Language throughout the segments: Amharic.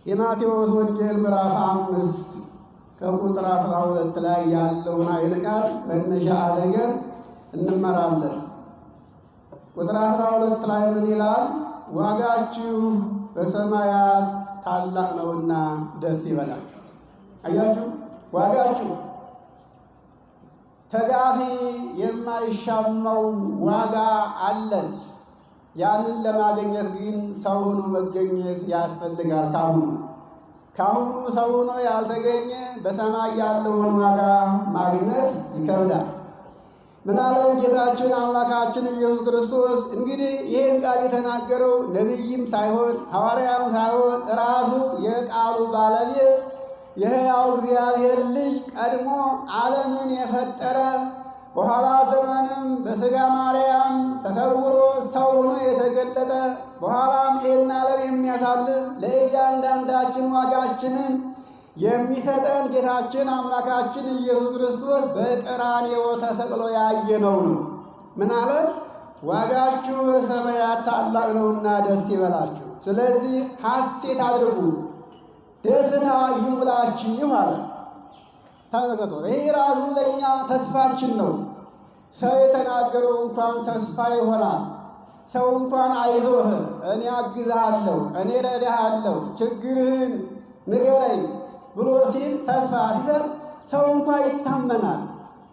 የማቴዎስ ወንጌል ምዕራፍ 5 ከቁጥር 12 ላይ ያለውን ኃይለ ቃል መነሻ አድርገን እንመራለን። ቁጥር 12 ላይ ምን ይላል? ዋጋችሁ በሰማያት ታላቅ ነውና ደስ ይበላችሁ። አያችሁ፣ ዋጋችሁ ተጋፊ የማይሻማው ዋጋ አለን። ያንን ለማግኘት ግን ሰው ሆኖ መገኘት ያስፈልጋል። ካሁኑ ሰው ሆኖ ያልተገኘ በሰማይ ያለውን ዋጋ ማግኘት ይከብዳል። ምናለው ጌታችን አምላካችን ኢየሱስ ክርስቶስ እንግዲህ ይህን ቃል የተናገረው ነቢይም ሳይሆን ሐዋርያም ሳይሆን ራሱ የቃሉ ባለቤት የሕያው እግዚአብሔር ልጅ ቀድሞ ዓለምን የፈጠረ በኋላ ዘመንም በሥጋ ማርያም ተሰውሮ ሰው ሆኖ የተገለጠ በኋላም ይህን ዓለም የሚያሳልፍ ለእያንዳንዳችን ዋጋችንን የሚሰጠን ጌታችን አምላካችን ኢየሱስ ክርስቶስ በቀራንዮ ተሰቅሎ ያየነው ነው። ምን አለ? ዋጋችሁ በሰማያት ታላቅ ነውና ደስ ይበላችሁ። ስለዚህ ሐሴት አድርጉ፣ ደስታ ይሙላችሁ አለ። ተመልከቱ፣ ይህ ራሱ ለእኛ ተስፋችን ነው። ሰው የተናገረው እንኳን ተስፋ ይሆናል። ሰው እንኳን አይዞህ፣ እኔ አግዝሃለሁ፣ እኔ ረዳሃለሁ፣ ችግርህን ንገረኝ ብሎ ሲል ተስፋ ሲሰጥ ሰው እንኳን ይታመናል።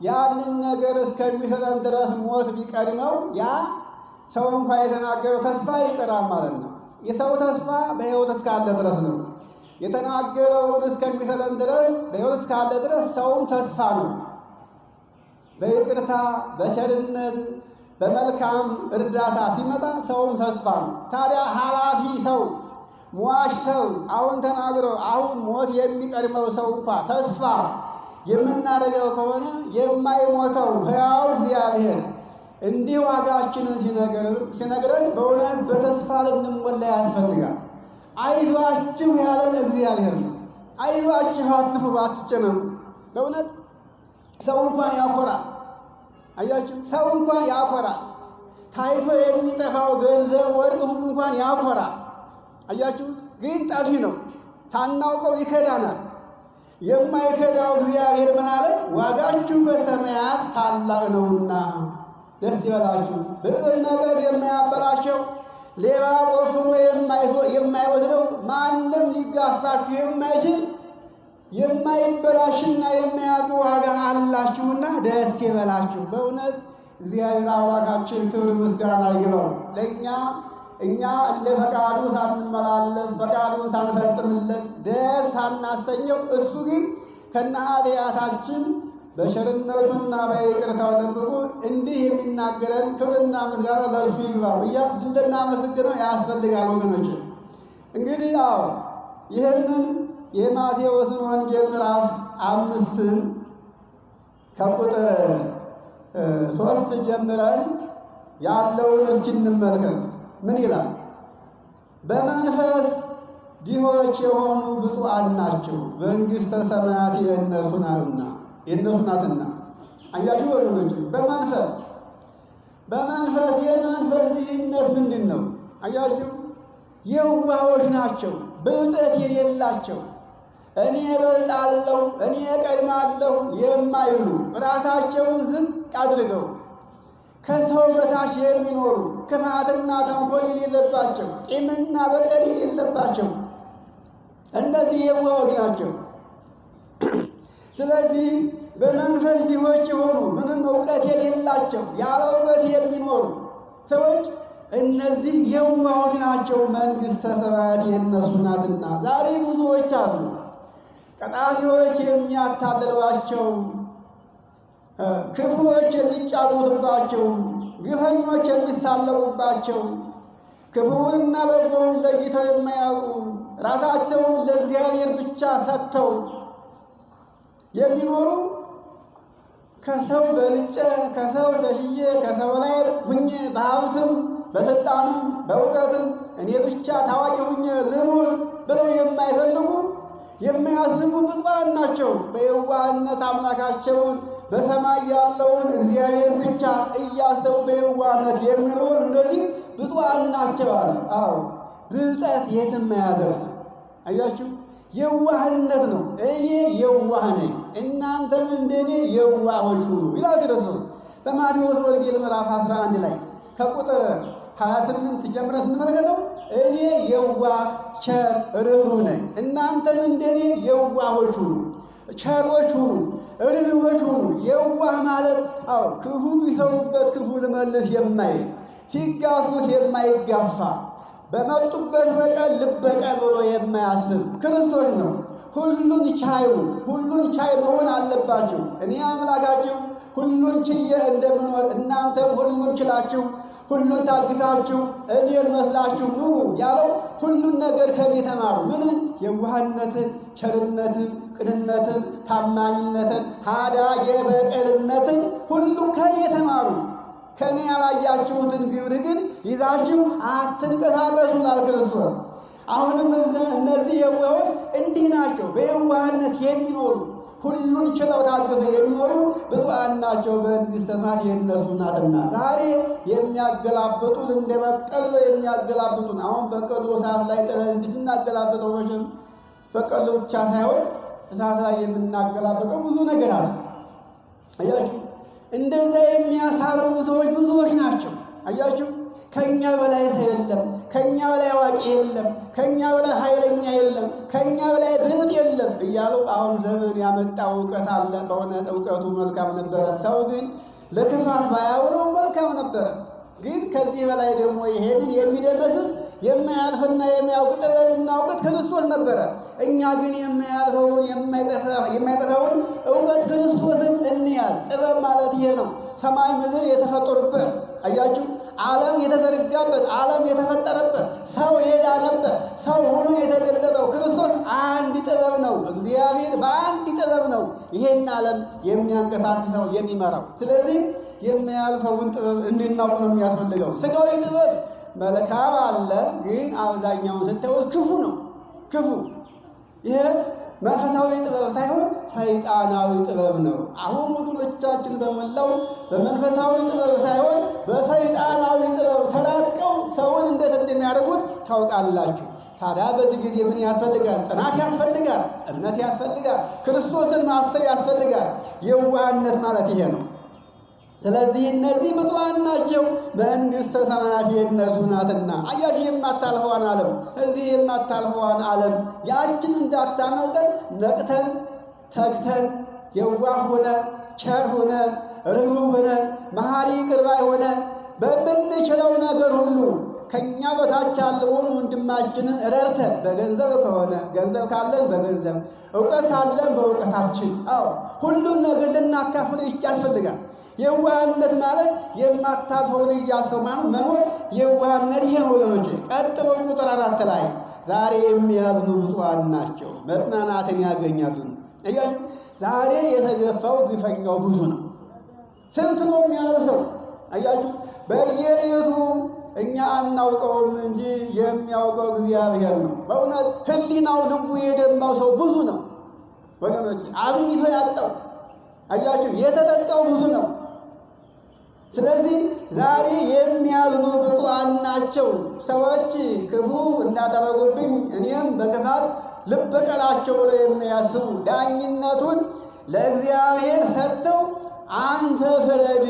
ያንን ነገር እስከሚሰጠን ድረስ ሞት ቢቀድመው ያ ሰው እንኳን የተናገረው ተስፋ ይቀራል ማለት ነው። የሰው ተስፋ በሕይወት እስካለ ድረስ ነው። የተናገረውን እስከሚሰጠን ድረስ በሕይወት እስካለ ድረስ ሰውም ተስፋ ነው። በይቅርታ በቸርነት በመልካም እርዳታ ሲመጣ ሰውም ተስፋ ነው። ታዲያ ኃላፊ ሰው ሟች ሰው አሁን ተናግሮ አሁን ሞት የሚቀድመው ሰው እንኳ ተስፋ የምናደርገው ከሆነ የማይሞተው ሕያው እግዚአብሔር እንዲህ ዋጋችንን ሲነግረን በእውነት በተስፋ ልንሞላ ያስፈልጋል። አይዟችሁ ያለን እግዚአብሔር ነው። አይዟችሁ፣ አትፍሩ፣ አትጨነቁ። በእውነት ሰው እንኳን ያኮራል። አያችሁ፣ ሰው እንኳን ያኮራል። ታይቶ የሚጠፋው ገንዘብ ወርቅ ሁሉ እንኳን ያኮራል። አያችሁ፣ ግን ጠፊ ነው። ሳናውቀው ይከዳናል። የማይከዳው እግዚአብሔር ምን አለ? ዋጋችሁ በሰማያት ታላቅ ነውና ደስ ይበላችሁ። ብዕር ነገር የማያበላሸው ሌባ ቆፍሮ የማይወስደው ማንም ሊጋፋችሁ የማይችል የማይበላሽና የማያልቅ ዋጋ አላችሁና ደስ ይበላችሁ። በእውነት እግዚአብሔር አምላካችን ክብር ምስጋና ይግባው። እኛ እንደ ፈቃዱ ሳንመላለስ ፈቃዱን ሳንፈጽምለት ደስ ሳናሰኘው፣ እሱ ግን ከነ ኃጢአታችን በቸርነቱና በይቅርታው ጠብቆ እንዲህ የሚናገረን ክብርና ምስጋና ለእርሱ ይግባው እያልን ልናመሰግነው ያስፈልጋል። ወገኖች እንግዲህ ይህንን የማቴዎስን ወንጌል ምዕራፍ 5 ከቁጥር 3 ጀምረን ያለውን እስኪ እንመልከት። ምን ይላል? በመንፈስ ድሆች የሆኑ ብፁዓን ናቸው፣ መንግሥተ ሰማያት የእነርሱ ናትና። አያችሁ ወገኖች፣ በመንፈስ የመንፈስ ድህነት ምንድን ነው? አያችሁ፣ የዋሆች ናቸው፣ ብልጠት የሌላቸው፣ እኔ እበልጣለሁ፣ እኔ እቀድማለሁ የማይሉ ራሳቸውን ዝቅ አድርገው ከሰው በታች የሚኖሩ ክፋትና ተንኮል የሌለባቸው ቂምና በቀል የሌለባቸው እነዚህ የዋሆች ናቸው። ስለዚህ በመንፈስ ድሆች የሆኑ ምንም እውቀት የሌላቸው ያለ እውቀት የሚኖሩ ሰዎች እነዚህ የዋሆች ናቸው፣ መንግሥተ ሰማያት የእነሱ ናትና። ዛሬ ብዙዎች አሉ ቀጣፊዎች የሚያታልሏቸው፣ ክፉዎች የሚጫወቱባቸው፣ ግፈኞች የሚሳለቁባቸው፣ ክፉውንና በጎውን ለይተው የማያውቁ ራሳቸውን ለእግዚአብሔር ብቻ ሰጥተው የሚኖሩ ከሰው በልጬ ከሰው ተሽዬ ከሰው ላይ ሁኜ በሀብትም በስልጣንም በእውቀትም እኔ ብቻ ታዋቂ ሁኜ ልኑር ብለው የማይፈልጉ የማያስቡ ብፁዓን ናቸው። በየዋህነት አምላካቸውን በሰማይ ያለውን እግዚአብሔር ብቻ እያሰቡ በየዋህነት የሚኖር እንደዚህ ብፁዓን ናቸው አለ። አዎ ብልጠት የትም አያደርስም። አያችሁ፣ የዋህነት ነው። እኔ የዋህ ነኝ እናንተም እንደኔ የዋሆች ሁኑ ይላል ክርስቶስ በማቴዎስ ወንጌል ምዕራፍ 11 ላይ ከቁጥር 28 ጀምረ ስንመለከተው እኔ የዋህ ቸር ርኅሩህ ነኝ እናንተም እንደኔ የዋሆች ሁኑ፣ ቸሮች ሁኑ፣ ርኅሩኆች ሁኑ። የዋህ ማለት ክፉ ቢሰሩበት ክፉ ልመልስ የማይል ሲጋፉት የማይጋፋ በመጡበት በቀል ልበቀል ብሎ የማያስብ ክርስቶስ ነው። ሁሉን ቻይ መሆን አለባችሁ። እኔ አምላካችሁ ሁሉን ችዬ እንደምኖር እናንተም ሁሉን ችላችሁ ሁሉን ታግሳችሁ እኔን መስላችሁ ኑሩ ያለው ሁሉን ነገር ከኔ ተማሩ። ምንን? የዋህነትን፣ ቸርነትን፣ ቅንነትን፣ ታማኝነትን፣ ሀዳጌ በቀልነትን ሁሉ ከኔ ተማሩ። ከኔ ያላያችሁትን ግብር ግን ይዛችሁ አትንቀሳቀሱ ይላል ክርስቶስ። አሁንም እነዚህ የዋሆች እንዲህ ናቸው፣ በየዋህነት የሚኖሩ ሁሉን ችለው ታግሰው የሚኖሩ ብፁዓን ናቸው፣ በመንግሥተ ሰማያት የእነርሱ ናትና። ዛሬ የሚያገላብጡን እንደ በቀሎ የሚያገላብጡን አሁን በቀሎ እሳት ላይ ጥለን እንድናገላብጠው መቼም በቀሎ ብቻ ሳይሆን እሳት ላይ የምናገላብጠው ብዙ ነገር አለ። አያችሁ፣ እንደዛ የሚያሳርሩ ሰዎች ብዙዎች ናቸው። አያችሁ፣ ከኛ በላይ ሰው የለም፣ ከኛ በላይ አዋቂ የለም፣ ከኛ በላይ ኃይለኛ የለም፣ ከኛ በላይ ብልጥ የለም እያሉ አሁን ዘመን ያመጣው እውቀት አለ። በእውነት እውቀቱ መልካም ነበረ። ሰው ግን ለክፋት ባያውለው መልካም ነበረ። ግን ከዚህ በላይ ደግሞ ይሄንን የሚደረስስ የማያልፍና የሚያውቅ ጥበብና እውቀት ክርስቶስ ነበረ። እኛ ግን የማያልፈውን የማይጠፋውን እውቀት ክርስቶስን እንያዝ። ጥበብ ማለት ይሄ ነው። ሰማይ ምድር የተፈጠሩበት አያችሁ፣ ዓለም የተዘረጋበት፣ ዓለም የተፈጠረበት፣ ሰው የዳነበት፣ ሰው ሆኖ የተገለጠው ክርስቶስ አንድ ጥበብ ነው። እግዚአብሔር በአንድ ጥበብ ነው ይሄን ዓለም የሚያንቀሳቅሰው የሚመራው። ስለዚህ የማያልፈውን ጥበብ እንድናውቅ ነው የሚያስፈልገው። ሥጋዊ ጥበብ መልካም አለ፣ ግን አብዛኛውን ስታዩት ክፉ ነው። ክፉ ይሄ መንፈሳዊ ጥበብ ሳይሆን ሰይጣናዊ ጥበብ ነው። አሁን ወገኖቻችን በመላው በመንፈሳዊ ጥበብ ሳይሆን በሰይጣናዊ ጥበብ ተራቀው ሰውን እንዴት እንደሚያደርጉት ታውቃላችሁ። ታዲያ በዚህ ጊዜ ምን ያስፈልጋል? ጽናት ያስፈልጋል፣ እምነት ያስፈልጋል፣ ክርስቶስን ማሰብ ያስፈልጋል። የዋህነት ማለት ይሄ ነው። ስለዚህ እነዚህ ብፁዓን ናቸው፣ መንግሥተ ሰማያት የእነርሱ ናትና። አያችሁ፣ የማታልፈዋን ዓለም እዚህ የማታልፈዋን ዓለም ያችን እንዳታመልጠን ነቅተን ተግተን የዋህ ሆነ ቸር ሆነ ርኅሩህ ሆነ መሐሪ ይቅር ባይ ሆነ በምንችለው ነገር ሁሉ ከኛ በታች ያለውን ወንድማችንን ረድተን በገንዘብ ከሆነ ገንዘብ ካለን በገንዘብ እውቀት ካለን በእውቀታችን ሁሉን ነገር ልናካፍል ያስፈልጋል። የዋህነት ማለት የማታልፈውን እያሰቡ መኖር የዋህነት ይሄ ነው ወገኖቼ። ቀጥሎ ቁጥር 4 ላይ ዛሬ የሚያዝኑ ብፁዓን ናቸው መጽናናትን ያገኛሉና። እያችሁ ዛሬ የተገፋው ግፈኛው ብዙ ነው። ስንት ነው የሚያርሰው? አያችሁ፣ በየቤቱ እኛ አናውቀውም እንጂ የሚያውቀው እግዚአብሔር ነው። በእውነት ሕሊናው ልቡ የደማው ሰው ብዙ ነው ወገኖቼ። አግኝቶ ያጣው አያችሁ፣ የተጠቃው ብዙ ነው። ስለዚህ ዛሬ የሚያዝኑ ብፁዓን ናቸው። ሰዎች ክፉ እንዳደረጉብኝ እኔም በክፋት ልበቀላቸው ብለው የሚያስቡ ዳኝነቱን ለእግዚአብሔር ሰጥተው አንተ ፍረድ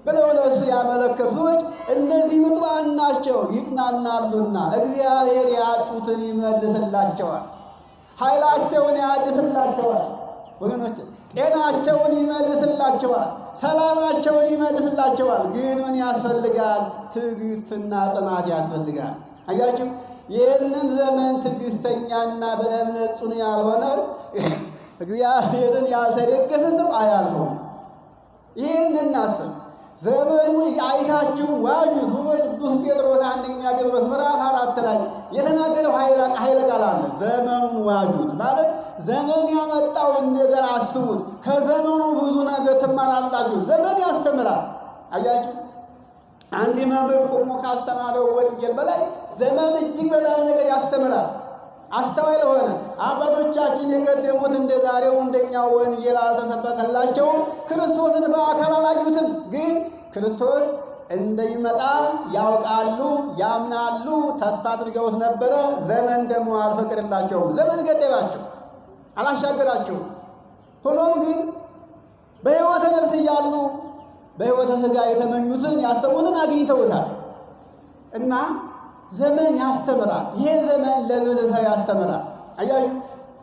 ብለው ለእሱ ያመለከቱ ሰዎች እነዚህ ብፁዓን ናቸው፣ ይጽናናሉና። እግዚአብሔር ያጡትን ይመልስላቸዋል፣ ኃይላቸውን ያድስላቸዋል ወገኖች፣ ጤናቸውን ይመልስላቸዋል፣ ሰላማቸውን ይመልስላቸዋል። ግን ምን ያስፈልጋል? ትዕግስትና ጽናት ያስፈልጋል። አያችሁ፣ ይህንን ዘመን ትዕግስተኛና በእምነት ጽኑ ያልሆነ እግዚአብሔርን ያልተደገፈ ሰው አያልፈውም። ይህን እናስብ። ዘመኑ አይታችሁ ዋጁ ብሎ ቅዱስ ጴጥሮስ አንደኛ ጴጥሮስ ምዕራፍ 4 ላይ የተናገረው ኃይለ ቃል አለ። ዘመኑን ዋጁት ማለት ዘመን ያመጣውን ነገር አስቡት። ከዘመኑ ብዙ ነገር ትማራላችሁ። ዘመን ያስተምራል። አያችሁ፣ አንድ መምህር ቆሞ ካስተማረው ወንጌል በላይ ዘመን እጅግ በጣም ነገር ያስተምራል። አስተዋይ ለሆነ አባቶቻችን የቀደሙት እንደ ዛሬው እንደኛ ወንጌል አልተሰበከላቸውም። ክርስቶስን በአካል አላዩትም። ግን ክርስቶስ እንደሚመጣ ያውቃሉ፣ ያምናሉ፣ ተስፋ አድርገውት ነበረ። ዘመን ደግሞ አልፈቀደላቸውም። ዘመን ገደባቸው፣ አላሻገራቸውም። ሆኖም ግን በሕይወተ ነፍስ እያሉ በሕይወተ ሥጋ የተመኙትን ያሰቡትን አግኝተውታል እና ዘመን ያስተምራል። ይሄ ዘመን ለብልህ ሰው ያስተምራል። አያችሁ፣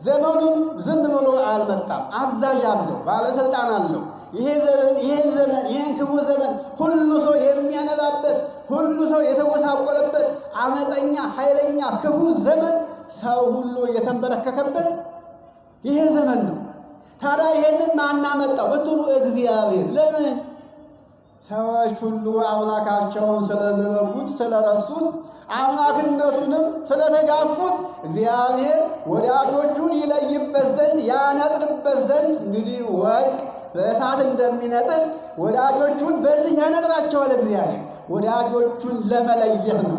ዘመኑም ዝም ብሎ አልመጣም። አዛዥ አለው፣ ባለስልጣን አለው። ይሄን ዘመን ይሄን ክፉ ዘመን ሁሉ ሰው የሚያነባበት፣ ሁሉ ሰው የተጎሳቆለበት አመፀኛ፣ ኃይለኛ ክፉ ዘመን ሰው ሁሉ የተንበረከከበት ይሄ ዘመን ነው። ታዲያ ይሄንን ማን አመጣው ብትሉ እግዚአብሔር። ለምን? ሰዎች ሁሉ አምላካቸውን ስለዘነጉት፣ ስለረሱት፣ አምላክነቱንም ስለተጋፉት እግዚአብሔር ወዳጆቹን ይለይበት ዘንድ ያነጥርበት ዘንድ እንግዲህ ወርቅ በእሳት እንደሚነጥር ወዳጆቹን በዚህ ያነጥራቸዋል። እግዚአብሔር ወዳጆቹን ለመለየት ነው።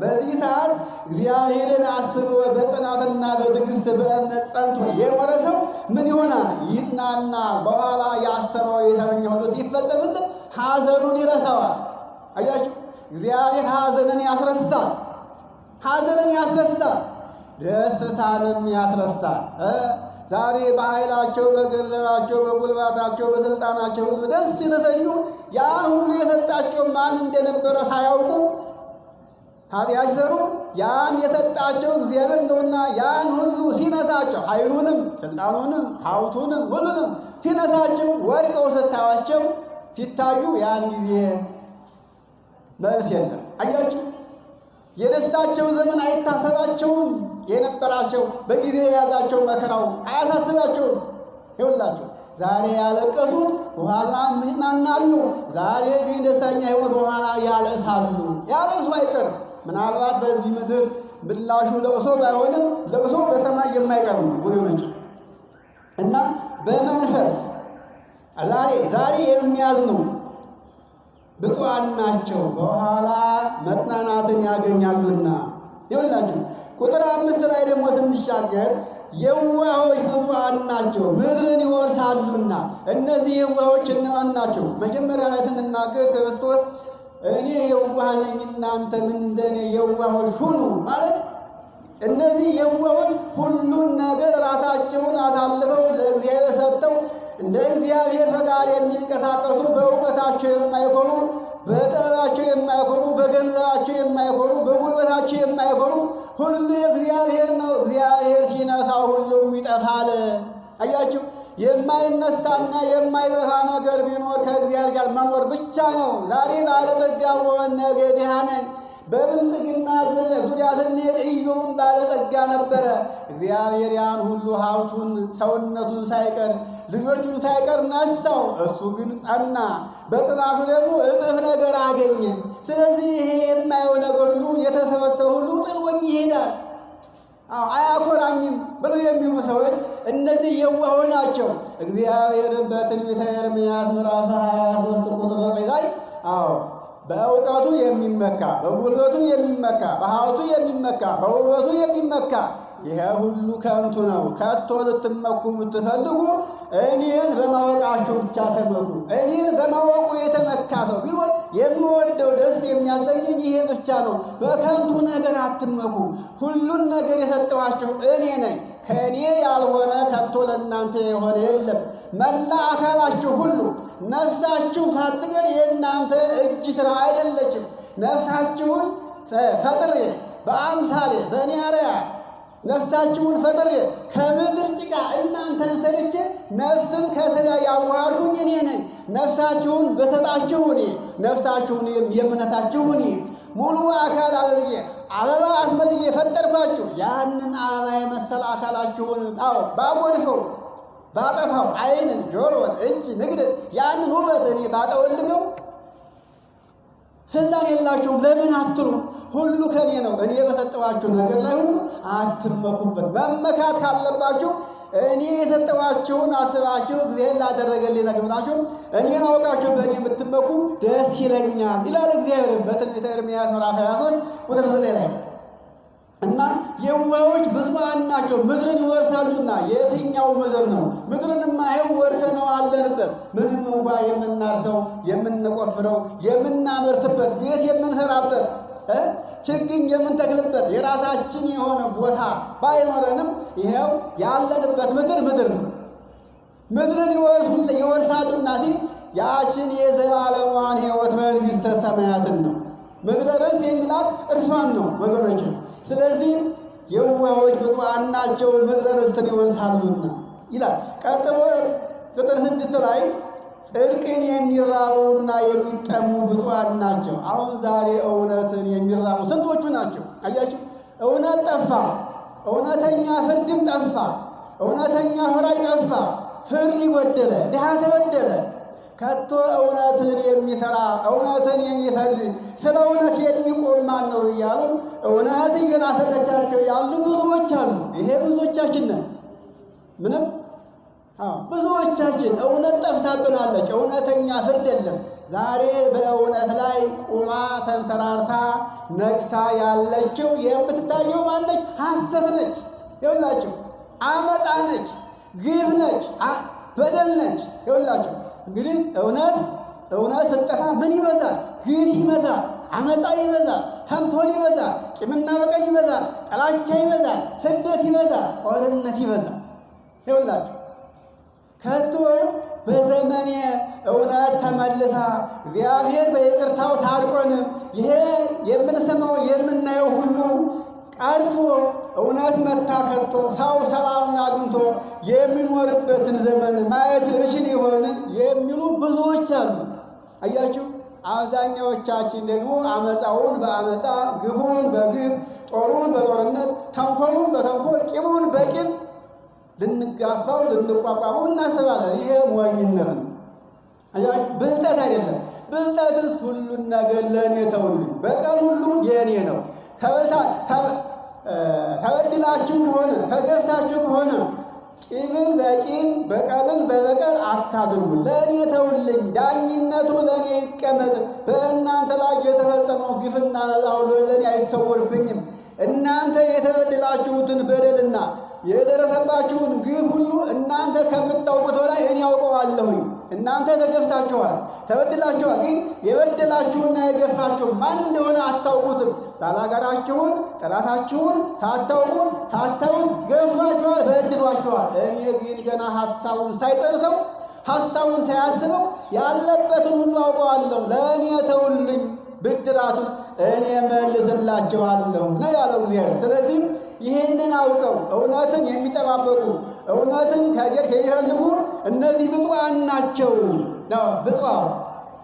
በዚህ ሰዓት እግዚአብሔርን አስቦ በጽናትና በትዕግስት በእምነት ጸንቶ የኖረ ሰው ምን ይሆናል? ይጽናና። በኋላ ያሰበው የተመኘ ሁሉ ሲፈጸምለት ሐዘኑን ይረሳዋል። አያችሁ፣ እግዚአብሔር ሐዘንን ያስረሳል። ሐዘንን ያስረሳል፣ ደስታንም ያስረሳል። ዛሬ በኃይላቸው፣ በገንዘባቸው፣ በጉልባታቸው፣ በስልጣናቸው ሁሉ ደስ የተሰኙ ያን ሁሉ የሰጣቸው ማን እንደነበረ ሳያውቁ ኃጢአት ሲሰሩ ያን የሰጣቸው እግዚአብሔር እንደሆነ ያን ሁሉ ሲነሳቸው፣ ኃይሉንም፣ ስልጣኑንም፣ ሀብቱንም ሁሉንም ሲነሳቸው ወድቀው ስታዩአቸው ሲታዩ ያን ጊዜ መልስ የለም። አያችሁ፣ የደስታቸው ዘመን አይታሰባቸውም። የነበራቸው በጊዜ የያዛቸው መከራው አያሳስባቸውም። ይኸውላችሁ ዛሬ ያለቀሱት በኋላ ይጽናናሉ። ዛሬ ግን ደስተኛ የሆኑት በኋላ ያለቅሳሉ። ያለቅሱ አይቀርም። ምናልባት በዚህ ምድር ምላሹ ለቅሶ ባይሆንም ለቅሶ በሰማይ የማይቀር ነው ወገኖች። እና በመንፈስ ዛሬ የሚያዝኑ ብፁዓን ናቸው በኋላ መጽናናትን ያገኛሉና። ይኸውላችሁ ቁጥር 5 ላይ ደግሞ ስንሻገር የዋሆች ብፁዓን ናቸው ምድርን ይወርሳሉና። እነዚህ የዋሆች እነማን ናቸው? መጀመሪያ ላይ ስንናገር ክርስቶስ እኔ የዋህ ነኝ እናንተም እንደኔ የዋሆች ሁኑ ማለት እነዚህ የዋሆች ሁሉን ነገር ራሳቸውን አሳልፈው ለእግዚአብሔር ሰጥተው እንደ እግዚአብሔር ፈቃድ የሚንቀሳቀሱ፣ በእውቀታቸው የማይኮሩ፣ በጥበባቸው የማይኮሩ፣ በገንዘባቸው የማይኮሩ፣ በጉልበታቸው የማይኮሩ፣ ሁሉ የእግዚአብሔር ነው። እግዚአብሔር ሲነሳው ሁሉም ይጠፋል። አያችሁ፣ የማይነሳና የማይጠፋ ነገር ቢኖር ከእግዚአብሔር ጋር መኖር ብቻ ነው። ዛሬ ባለጸጋ በሆነ ነገ ድሃ ነን። በብልጽግና ዙሪያ ስንሄድ ኢዮብም ባለጸጋ ነበረ። እግዚአብሔር ያን ሁሉ ሀብቱን፣ ሰውነቱን ሳይቀር ልጆቹን ሳይቀር ነሳው። እሱ ግን ጸና። በጽናቱ ደግሞ እጥፍ ነገር አገኘ። ስለዚህ ይሄ የማየው ነገር ሁሉ የተሰበሰበ ሁሉ ጥሎኝ ይሄዳል፣ አያኮራኝም ብለው የሚሉ ሰዎች እነዚህ የዋሆች ናቸው። እግዚአብሔርን በትንቢተ ኤርምያስ ምዕራፍ 23 ቁጥር 9 ላይ በእውቀቱ የሚመካ፣ በጉልበቱ የሚመካ፣ በሀብቱ የሚመካ፣ በውበቱ የሚመካ ይሄ ሁሉ ከንቱ ነው። ከቶ ልትመኩ ብትፈልጉ እኔን በማወቃችሁ ብቻ ተመኩ። እኔን በማወቁ የተመካ ሰው ቢሆን የምወደው ደስ የሚያሰኘኝ ይሄ ብቻ ነው። በከንቱ ነገር አትመኩ። ሁሉን ነገር የሰጠኋችሁ እኔ ነኝ። ከእኔ ያልሆነ ከቶ ለእናንተ የሆነ የለም። መላ አካላችሁ ሁሉ ነፍሳችሁ ሳትቀር የእናንተ እጅ ሥራ አይደለችም። ነፍሳችሁን ፈጥሬ በአምሳሌ በእኔ አርአያ ነፍሳችሁን ፈጥሬ ከምድር ጭቃ እናንተን ሰርቼ ነፍስን ከሥጋ ያዋሃድኩኝ እኔ ነኝ። ነፍሳችሁን በሰጣችሁ እኔ፣ ነፍሳችሁን የምነታችሁ እኔ፣ ሙሉ አካል አድርጌ አበባ አስመልጌ ፈጠርኳችሁ። ያንን አበባ የመሰለ አካላችሁን ባጎድፈው ባጠፋው፣ ዓይንን፣ ጆሮን፣ እጅ፣ ንግድን ያንን ውበት እኔ ባጠወልገው ስልጣን የላችሁም ለምን አትሉ? ሁሉ ከኔ ነው። እኔ በሰጠኋችሁ ነገር ላይ ሁሉ አትመኩበት። መመካት ካለባችሁ እኔ የሰጠኋችሁን አስባችሁ እግዚአብሔር ላደረገልኝ ነገር ብላችሁ እኔን አውቃችሁ በእኔ የምትመኩ ደስ ይለኛል ይላል እግዚአብሔር በትንቢተ ኤርምያስ ምዕራፍ 23 ቁጥር 9 ላይ እና የዋሆች ብፁዓን ናቸው ምድርን ይወርሳሉና። የትኛው ምድር ነው? ምድርንማ ይኸው ወርሰነው አለንበት። ምንም እንኳ የምናርሰው የምንቆፍረው የምናመርትበት ቤት የምንሰራበት ችግኝ የምንተክልበት የራሳችን የሆነ ቦታ ባይኖረንም ይኸው ያለንበት ምድር ነው። ምድርን ይወርሳሉና ሲል ያችን የዘላለሟን ሕይወት መንግሥተ ሰማያትን ነው። ምድረ ርስት የሚላት እርሷን ነው ወገኖች። ስለዚህ የዋሆች ብፁዓን ናቸው ምድረ ርስትን ይወርሳሉና ይላል። ቀጥሎ ቁጥር 6 ላይ ጽድቅን የሚራቡና የሚጠሙ ብፁዓን ናቸው። አሁን ዛሬ እውነትን የሚራቡ ስንቶቹ ናቸው? አያችሁ፣ እውነት ጠፋ፣ እውነተኛ ፍርድም ጠፋ፣ እውነተኛ ፈራጅ ጠፋ፣ ፍርድ ጎደለ፣ ድሃ ተበደለ። ከቶ እውነትን የሚሰራ እውነትን የሚፈርድ ስለ እውነት የሚቆም ማን ነው እያሉ እውነት ገና ሰለቻቸው ያሉ ብዙዎች አሉ። ይሄ ብዙዎቻችን ነን። ምንም ብዙዎቻችን እውነት ጠፍታብናለች። እውነተኛ ፍርድ የለም። ዛሬ በእውነት ላይ ቁማ ተንሰራርታ ነግሳ ያለችው የምትታየው ማነች? ሐሰት ነች። ይኸውላችሁ አመፃ ነች፣ ግፍ ነች፣ በደል ነች። ይኸውላችሁ እንግዲህ እውነት ስትጠፋ ምን ይበዛል? ግፍ ይበዛል፣ አመፃ ይበዛል፣ ተንኮል ይበዛል፣ ቂምና በቀል ይበዛል፣ ጥላቻ ይበዛል፣ ስደት ይበዛል፣ ጦርነት ይበዛል። ይኸውላችሁ ከቶ በዘመኔ እውነት ተመልሳ እግዚአብሔር በይቅርታው ታርቆን ይሄ የምንሰማው የምናየው ሁሉ ቀርቶ እውነት መታ ከቶ ሰው ሰላሙን አግኝቶ የሚኖርበትን ዘመን ማየት እሽል ይሆን የሚሉ ብዙዎች አሉ። አያችሁ፣ አብዛኛዎቻችን ደግሞ አመፃውን በአመፃ ግፉን በግፍ ጦሩን በጦርነት ተንኮሉን በተንኮል ቂሙን በቂም ልንጋፋው ልንቋቋመው እናስባለን። ይሄ ሞኝነት ነው። አያችሁ፣ ብልጠት አይደለም። ብልጠትስ ሁሉን ነገር ለእኔ ተውልኝ፣ በቀል ሁሉ የእኔ ነው። ተበድላችሁ ከሆነ ተገፍታችሁ ከሆነ ቂምን በቂም በቀልን በበቀል አታድርጉ፣ ለእኔ ተውልኝ፣ ዳኝነቱ ለእኔ ይቀመጥ። በእናንተ ላይ የተፈጸመው ግፍና መዛውሎ ለእኔ አይሰወርብኝም። እናንተ የተበድላችሁትን በደልና የደረሰባችሁን ግፍ ሁሉ እናንተ ከምታውቁት በላይ እኔ ያውቀዋለሁኝ። እናንተ ተገፍታችኋል፣ ተበድላችኋል። ግን የበደላችሁና የገፋችሁ ማን እንደሆነ አታውቁትም። ባላጋራችሁን ጠላታችሁን ሳታውቁት ሳታውት ገፋችኋል፣ በድሏችኋል። እኔ ግን ገና ሐሳቡን ሳይጨርሰው ሐሳቡን ሳያስበው ያለበትን ሁሉ አውቀዋለሁ። ለእኔ ተውልኝ፣ ብድራቱን እኔ መልስላችኋለሁ ነው ያለው እግዚአብሔር። ስለዚህ ይህንን አውቀው እውነትን የሚጠባበቁ እውነትን ከዚያ የሚፈልጉ እነዚህ ብፁዓን ናቸው። ብፁዓን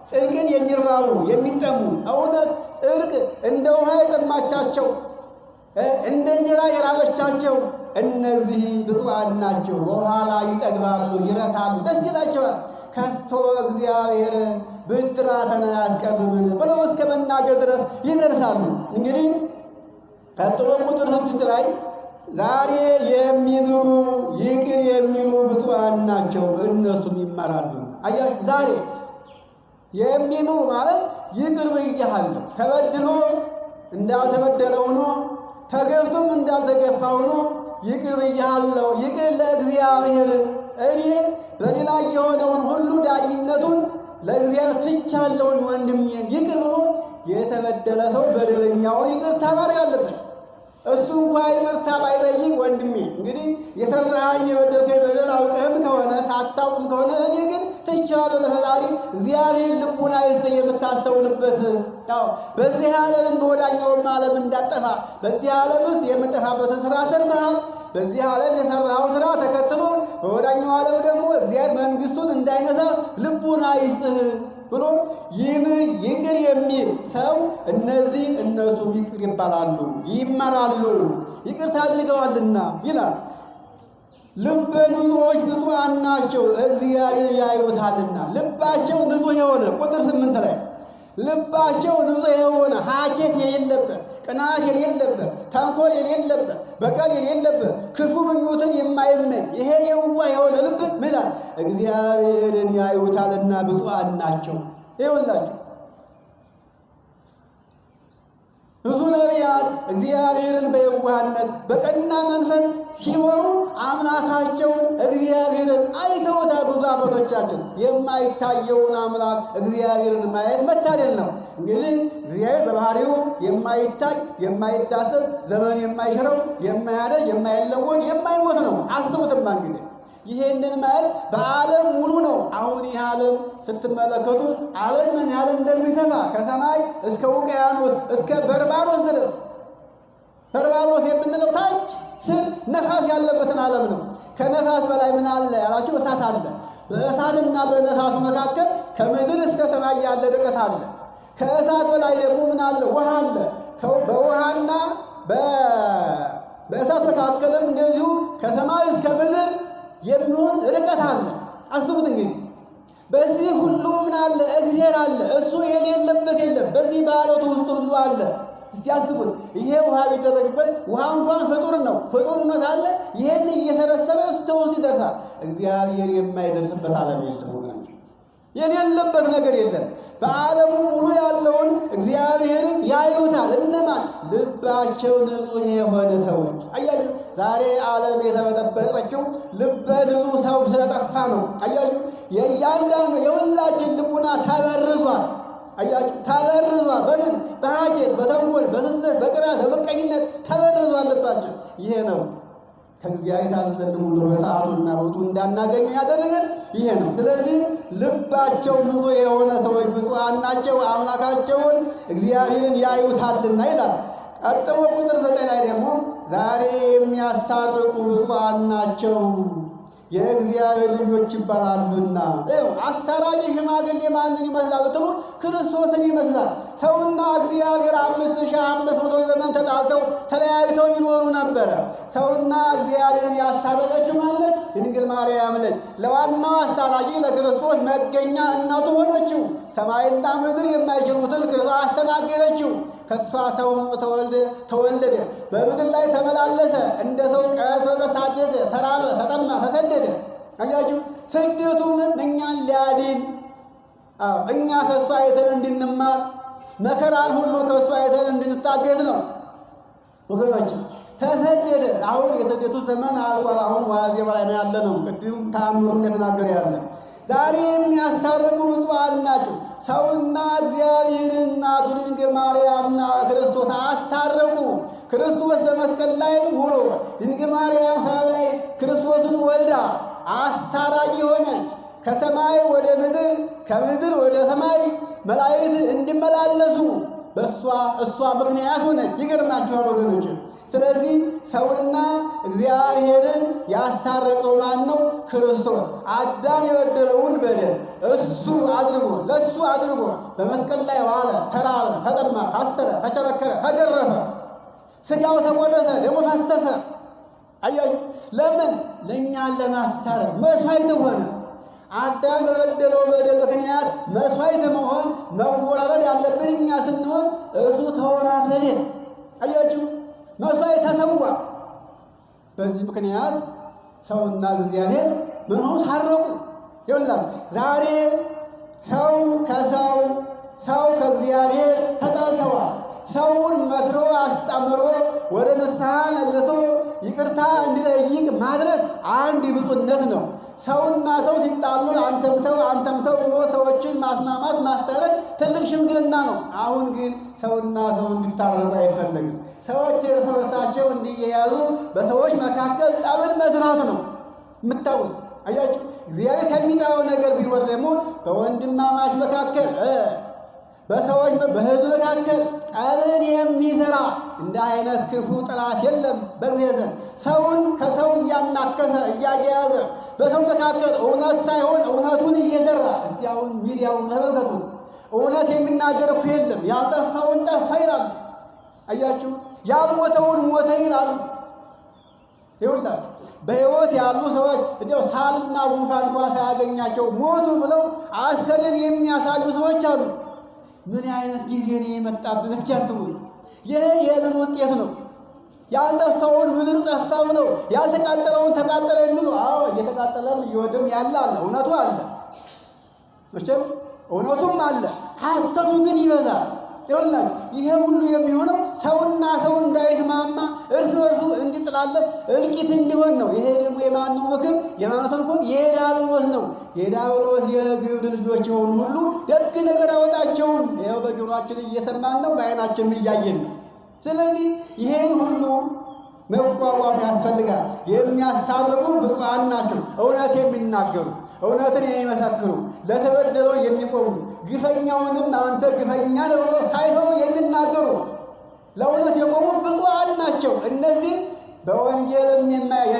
ጽድቅን የሚራቡ የሚጠሙ እውነት ጽድቅ እንደ ውሃ የጠማቻቸው እንደ እንጀራ የራበቻቸው እነዚህ ብፁዓን ናቸው። በኋላ ይጠግባሉ፣ ይረካሉ፣ ደስ ይላቸዋል። ከስቶ እግዚአብሔር ብድራትን አያስቀርምን ብለው እስከ መናገር ድረስ ይደርሳሉ። እንግዲህ ቀጥሎ ቁጥር 6 ላይ ዛሬ የሚምሩ ይቅር የሚሉ ብፁዓን ናቸው እነሱም ይማራሉ። አያችሁ፣ ዛሬ የሚምሩ ማለት ይቅር ብያለሁ፣ ተበድሎ እንዳልተበደለ ሆኖ ተገፍቶም እንዳልተገፋ ሆኖ ይቅር ብያለሁ። ይቅር ለእግዚአብሔር እኔ በሌላ የሆነውን ሁሉ ዳኝነቱን ለእግዚአብሔር ትቻለሁኝ። ወንድሜ ይቅር ብሎ የተበደለ ሰው በደለኛውን ይቅርታ ማድረግ አለበት። እሱ እንኳ ይቅርታ ባይጠይቅ ወንድሜ እንግዲህ የሰራኸኝ የበደልከኝ በደል አውቀህም ከሆነ ሳታውቅም ከሆነ እኔ ግን ትቼዋለሁ ለፈጣሪ እግዚአብሔር ልቡና ይስጥ የምታስተውልበት በዚህ ዓለም በወዳኛውም ዓለም እንዳጠፋ በዚህ ዓለምስ የምጠፋበትን ስራ ሰርተሃል። በዚህ ዓለም የሰራው ስራ ተከትሎ በወዳኛው ዓለም ደግሞ እግዚአብሔር መንግስቱን እንዳይነሳ ልቡና ይስጥህ ብሎ ይቅር የሚል ሰው እነዚህ እነሱ ይቅር ይባላሉ፣ ይመራሉ፣ ይቅርታ አድርገዋልና ይላል። ልበ ንጹሖች ብፁዓን ናቸው እግዚአብሔር ያዩታልና። ልባቸው ንጹሕ የሆነ ቁጥር 8 ላይ ልባቸው ንጹሕ የሆነ ሐኬት የሌለበት፣ ቅናት የሌለበት፣ ተንኮል የሌለበት፣ በቀል የሌለበት፣ ክፉ ምኞትን የማይመኝ ይሄ የዋህ የሆነ ልብ ምላል እግዚአብሔርን ያዩታልና ብፁዓን ናቸው። ይኸውላችሁ ብዙ ነቢያት እግዚአብሔርን በየዋህነት በቀና መንፈስ ሲኖሩ አምላካቸውን እግዚአብሔርን አይተውታል። ብዙ አባቶቻችን የማይታየውን አምላክ እግዚአብሔርን ማየት መታደል ነው። እንግዲህ እግዚአብሔር በባህሪው የማይታይ የማይዳሰስ ዘመን የማይሽረው የማያረጅ የማይለወጥ የማይሞት ነው። አስቡትማ እንግዲህ ይሄንን ማለት በዓለም ሙሉ ነው። አሁን ይህ ዓለም ስትመለከቱ ዓለም ምን ያህል እንደሚሰፋ ከሰማይ እስከ ውቅያኖስ እስከ በርባሮስ ድረስ በርባሮስ የምንለው ታች ስር ነፋስ ያለበትን ዓለም ነው። ከነፋስ በላይ ምን አለ ያላችሁ እሳት አለ። በእሳትና በነፋሱ መካከል ከምድር እስከ ሰማይ ያለ ርቀት አለ። ከእሳት በላይ ደግሞ ምን አለ? ውሃ አለ። በውሃና በእሳት መካከልም እንደዚሁ ከሰማይ እስከ ምድር የሚሆን ርቀት አለ። አስቡት እንግዲህ በዚህ ሁሉ ምን አለ? እግዚአብሔር አለ። እሱ የሌለበት የለም። በዚህ በዓለቱ ውስጥ ሁሉ አለ። እስቲ አስቡት። ይሄ ውሃ ቢደረግበት ውሃ እንኳን ፍጡር ነው፣ ፍጡርነት አለ። ይሄን እየሰረሰረ እስከ ውስጥ ይደርሳል። እግዚአብሔር የማይደርስበት ዓለም የለም ወገኖች፣ የሌለበት ነገር የለም። በዓለሙ ሙሉ ያለውን እግዚአብሔርን ያዩታል። እነማን? ልባቸው ንጹሕ የሆነ ሰዎች። አያችሁ፣ ዛሬ ዓለም የተበጠበጠችው ልበ ንጹሕ ሰው ስለጠፋ ነው። አያችሁ፣ የእያንዳንዱ የሁላችን ልቡና ተበርዟል። አያችሁ፣ ተበርዟል። በምን? በሐኬት፣ በተንኮል፣ በስስት፣ በቅናት፣ በምቀኝነት ተበርዟል ልባችን። ይሄ ነው ከእግዚአብሔር ታዘዘን ሁሉ በሰዓቱና በወቅቱ እንዳናገኙ ያደረገን ይሄ ነው። ስለዚህ ልባቸው ንጹሕ የሆነ ሰዎች ብፁዓን ናቸው፣ አምላካቸውን እግዚአብሔርን ያዩታልና ይላል። ቀጥሎ ቁጥር 9 ላይ ደግሞ ዛሬ የሚያስታርቁ ብፁዓን ናቸው የእግዚአብሔር ልጆች ይባላሉና። አስታራቂ ሽማግሌ ማንን ይመስላል ብትሉ ክርስቶስን ይመስላል። ሰውና እግዚአብሔር 5500 ዘመን ተጣልተው ተለያይተው ይኖሩ ነበረ። ሰውና እግዚአብሔርን ያስታረቀችው ማለት ድንግል ማርያም ነች። ለዋናው አስታራቂ ለክርስቶስ መገኛ እናቱ ሆነችው። ሰማይና ምድር የማይችሉትን ክርስቶስ አስተናገረችው። ከሷ ሰው ተወለደ፣ በምድር ላይ ተመላለሰ፣ እንደ ሰው ቀስ በቀስ አደገ፣ ተራበ፣ ተጠማ፣ ተሰደደ። አያችሁ፣ ስደቱ ምን? እኛን ሊያድን፣ እኛ ከሷ አይተን እንድንማር፣ መከራን ሁሉ ከሷ አይተን እንድንታገዝ ነው ወገኖች። ተሰደደ። አሁን የስደቱ ዘመን አልቋል። አሁን ዋዜማ ላይ ያለ ነው። ቅድም ተአምሩ እንደተናገረ ያለ ዛሬ የሚያስታርቁ ብፁዓን ናቸው። ሰውና እግዚአብሔርን እናቱ ድንግል ማርያምና ክርስቶስ አስታረቁ። ክርስቶስ በመስቀል ላይ ውሎ ድንግል ማርያም ሰማይ ክርስቶስን ወልዳ አስታራቂ ሆነች። ከሰማይ ወደ ምድር፣ ከምድር ወደ ሰማይ መላእክት እንዲመላለሱ እሷ ምክንያት ሆነች። ይገርማችኋል ወገኖች። ስለዚህ ሰውና እግዚአብሔርን ያስታረቀው ማን ነው? ክርስቶስ። አዳም የበደለውን በደል ለእሱ አድርጎ በመስቀል ላይ ዋለ፣ ተራበ፣ ተጠማ፣ ታሰረ፣ ተቸነከረ፣ ተገረፈ፣ ሥጋው ተቆረሰ፣ ደሙ ፈሰሰ። አያችሁ፣ ለምን? ለእኛን ለማስታረቅ መሥዋዕት ሆነ። አዳም በበደለው በደል ምክንያት መሥዋዕት መሆን መወራረድ ያለብን እኛ ስንሆን እሱ ተወራረደ። አያችሁ፣ መሥዋዕት ተሰዋ። በዚህ ምክንያት ሰውና እግዚአብሔር ምን ሆኑ? ታረቁ። ይኸውላችሁ ዛሬ ሰው ከእግዚአብሔር ተጣልተዋል። ሰውን መክሮ አስጣምሮ ወደ ንስሐ መልሶ ይቅርታ እንዲጠይቅ ማድረግ አንድ ብፁዕነት ነው። ሰውና ሰው ሲጣሉ አንተም ተው ብሎ ሰዎችን ማስማማት ማስታረቅ ትልቅ ሽምግልና ነው። አሁን ግን ሰውና ሰው እንዲታረቁ አይፈለግም። ሰዎች እርስ በርሳቸው እንዲያያዙ በሰዎች መካከል ጸብን መስራት ነው የምታውቁት። አያችሁ፣ እግዚአብሔር ከሚጠላው ነገር ቢኖር ደግሞ በወንድማማች መካከል በሰዎች በሕዝብ መካከል ጠብን የሚሰራ እንደ አይነት ክፉ ጠላት የለም በእግዚአብሔር ዘንድ። ሰውን ከሰው እያናከሰ እያያያዘ በሰው መካከል እውነት ሳይሆን እውነቱን እየዘራ። እስቲ አሁን ሚዲያውን ተመልከቱ። እውነት የሚናገር እኮ የለም። ያልጠፋውን ጠፋ ይላሉ። አያችሁ፣ ያልሞተውን ሞተ ይላሉ። ይኸውላችሁ በሕይወት ያሉ ሰዎች እንዲያው ሳልና ጉንፋን እንኳን ሳያገኛቸው ሞቱ ብለው አስከሬን የሚያሳዩ ሰዎች አሉ። ምን አይነት ጊዜ ነው የመጣብን? እስኪ ያስቡት። ይህ የምን ውጤት ነው? ያልጠፋውን ምድር ጠፋው ነው፣ ያልተቃጠለውን ተቃጠለ የሚሉ። አዎ እየተቃጠለም እየወደም ያለ አለ። እውነቱ አለ፣ መቼም እውነቱም አለ። ሐሰቱ ግን ይበዛል። ይኸውላችሁ ይሄ ሁሉ የሚሆነው ሰውና ሰው እንዳይስማማ እርስ በርሱ እንዲጥላለት እልቂት እንዲሆን ነው። ይሄ ደግሞ የማን ነው ምክር? የማን ተንኮል? የዲያብሎስ ነው። የዲያብሎስ የግብር ልጆች የሆኑ ሁሉ ደግ ነገር አወጣቸውን ይኸው በጆሮአችን እየሰማን ነው፣ በዓይናችን እያየን ነው። ስለዚህ ይሄን ሁሉ መቋቋም ያስፈልጋል። የሚያስታርቁ ብፁዓን ናቸው፣ እውነት የሚናገሩ እውነትን የሚመሰክሩ ለተበደለው የሚቆሙ ግፈኛውንም አንተ ግፈኛ ነው ብሎ ሳይፈሩ የሚናገሩ ለእውነት የቆሙ ብፁዓን ናቸው። እነዚህ በወንጌልም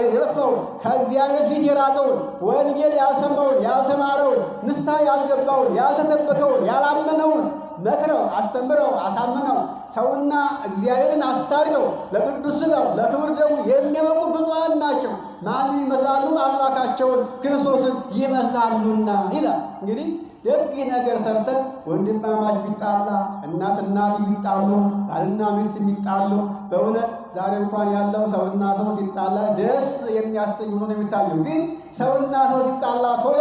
የረፈውን ከእግዚአብሔር ፊት የራቀውን ወንጌል ያልሰማውን ያልተማረውን ንስሐ ያልገባውን ያልተሰበከውን ያላመነውን መክረው አስተምረው አሳምነው ሰውና እግዚአብሔርን አስታርቀው ለቅዱስ ሥጋው ለክብር ደሙ የሚያበቁ ብፁዓን ናቸው። ማንን ይመስላሉ? አምላካቸውን ክርስቶስን ይመስላሉና ይላል። እንግዲህ ደግ ነገር ሰርተን ወንድማማች ቢጣላ እናትና ልጅ ቢጣሉ ባልና ሚስት ቢጣሉ በእውነት ዛሬ እንኳን ያለው ሰውና ሰው ሲጣላ ደስ የሚያሰኝ ሆኖ የሚታየው፣ ግን ሰውና ሰው ሲጣላ ቶሎ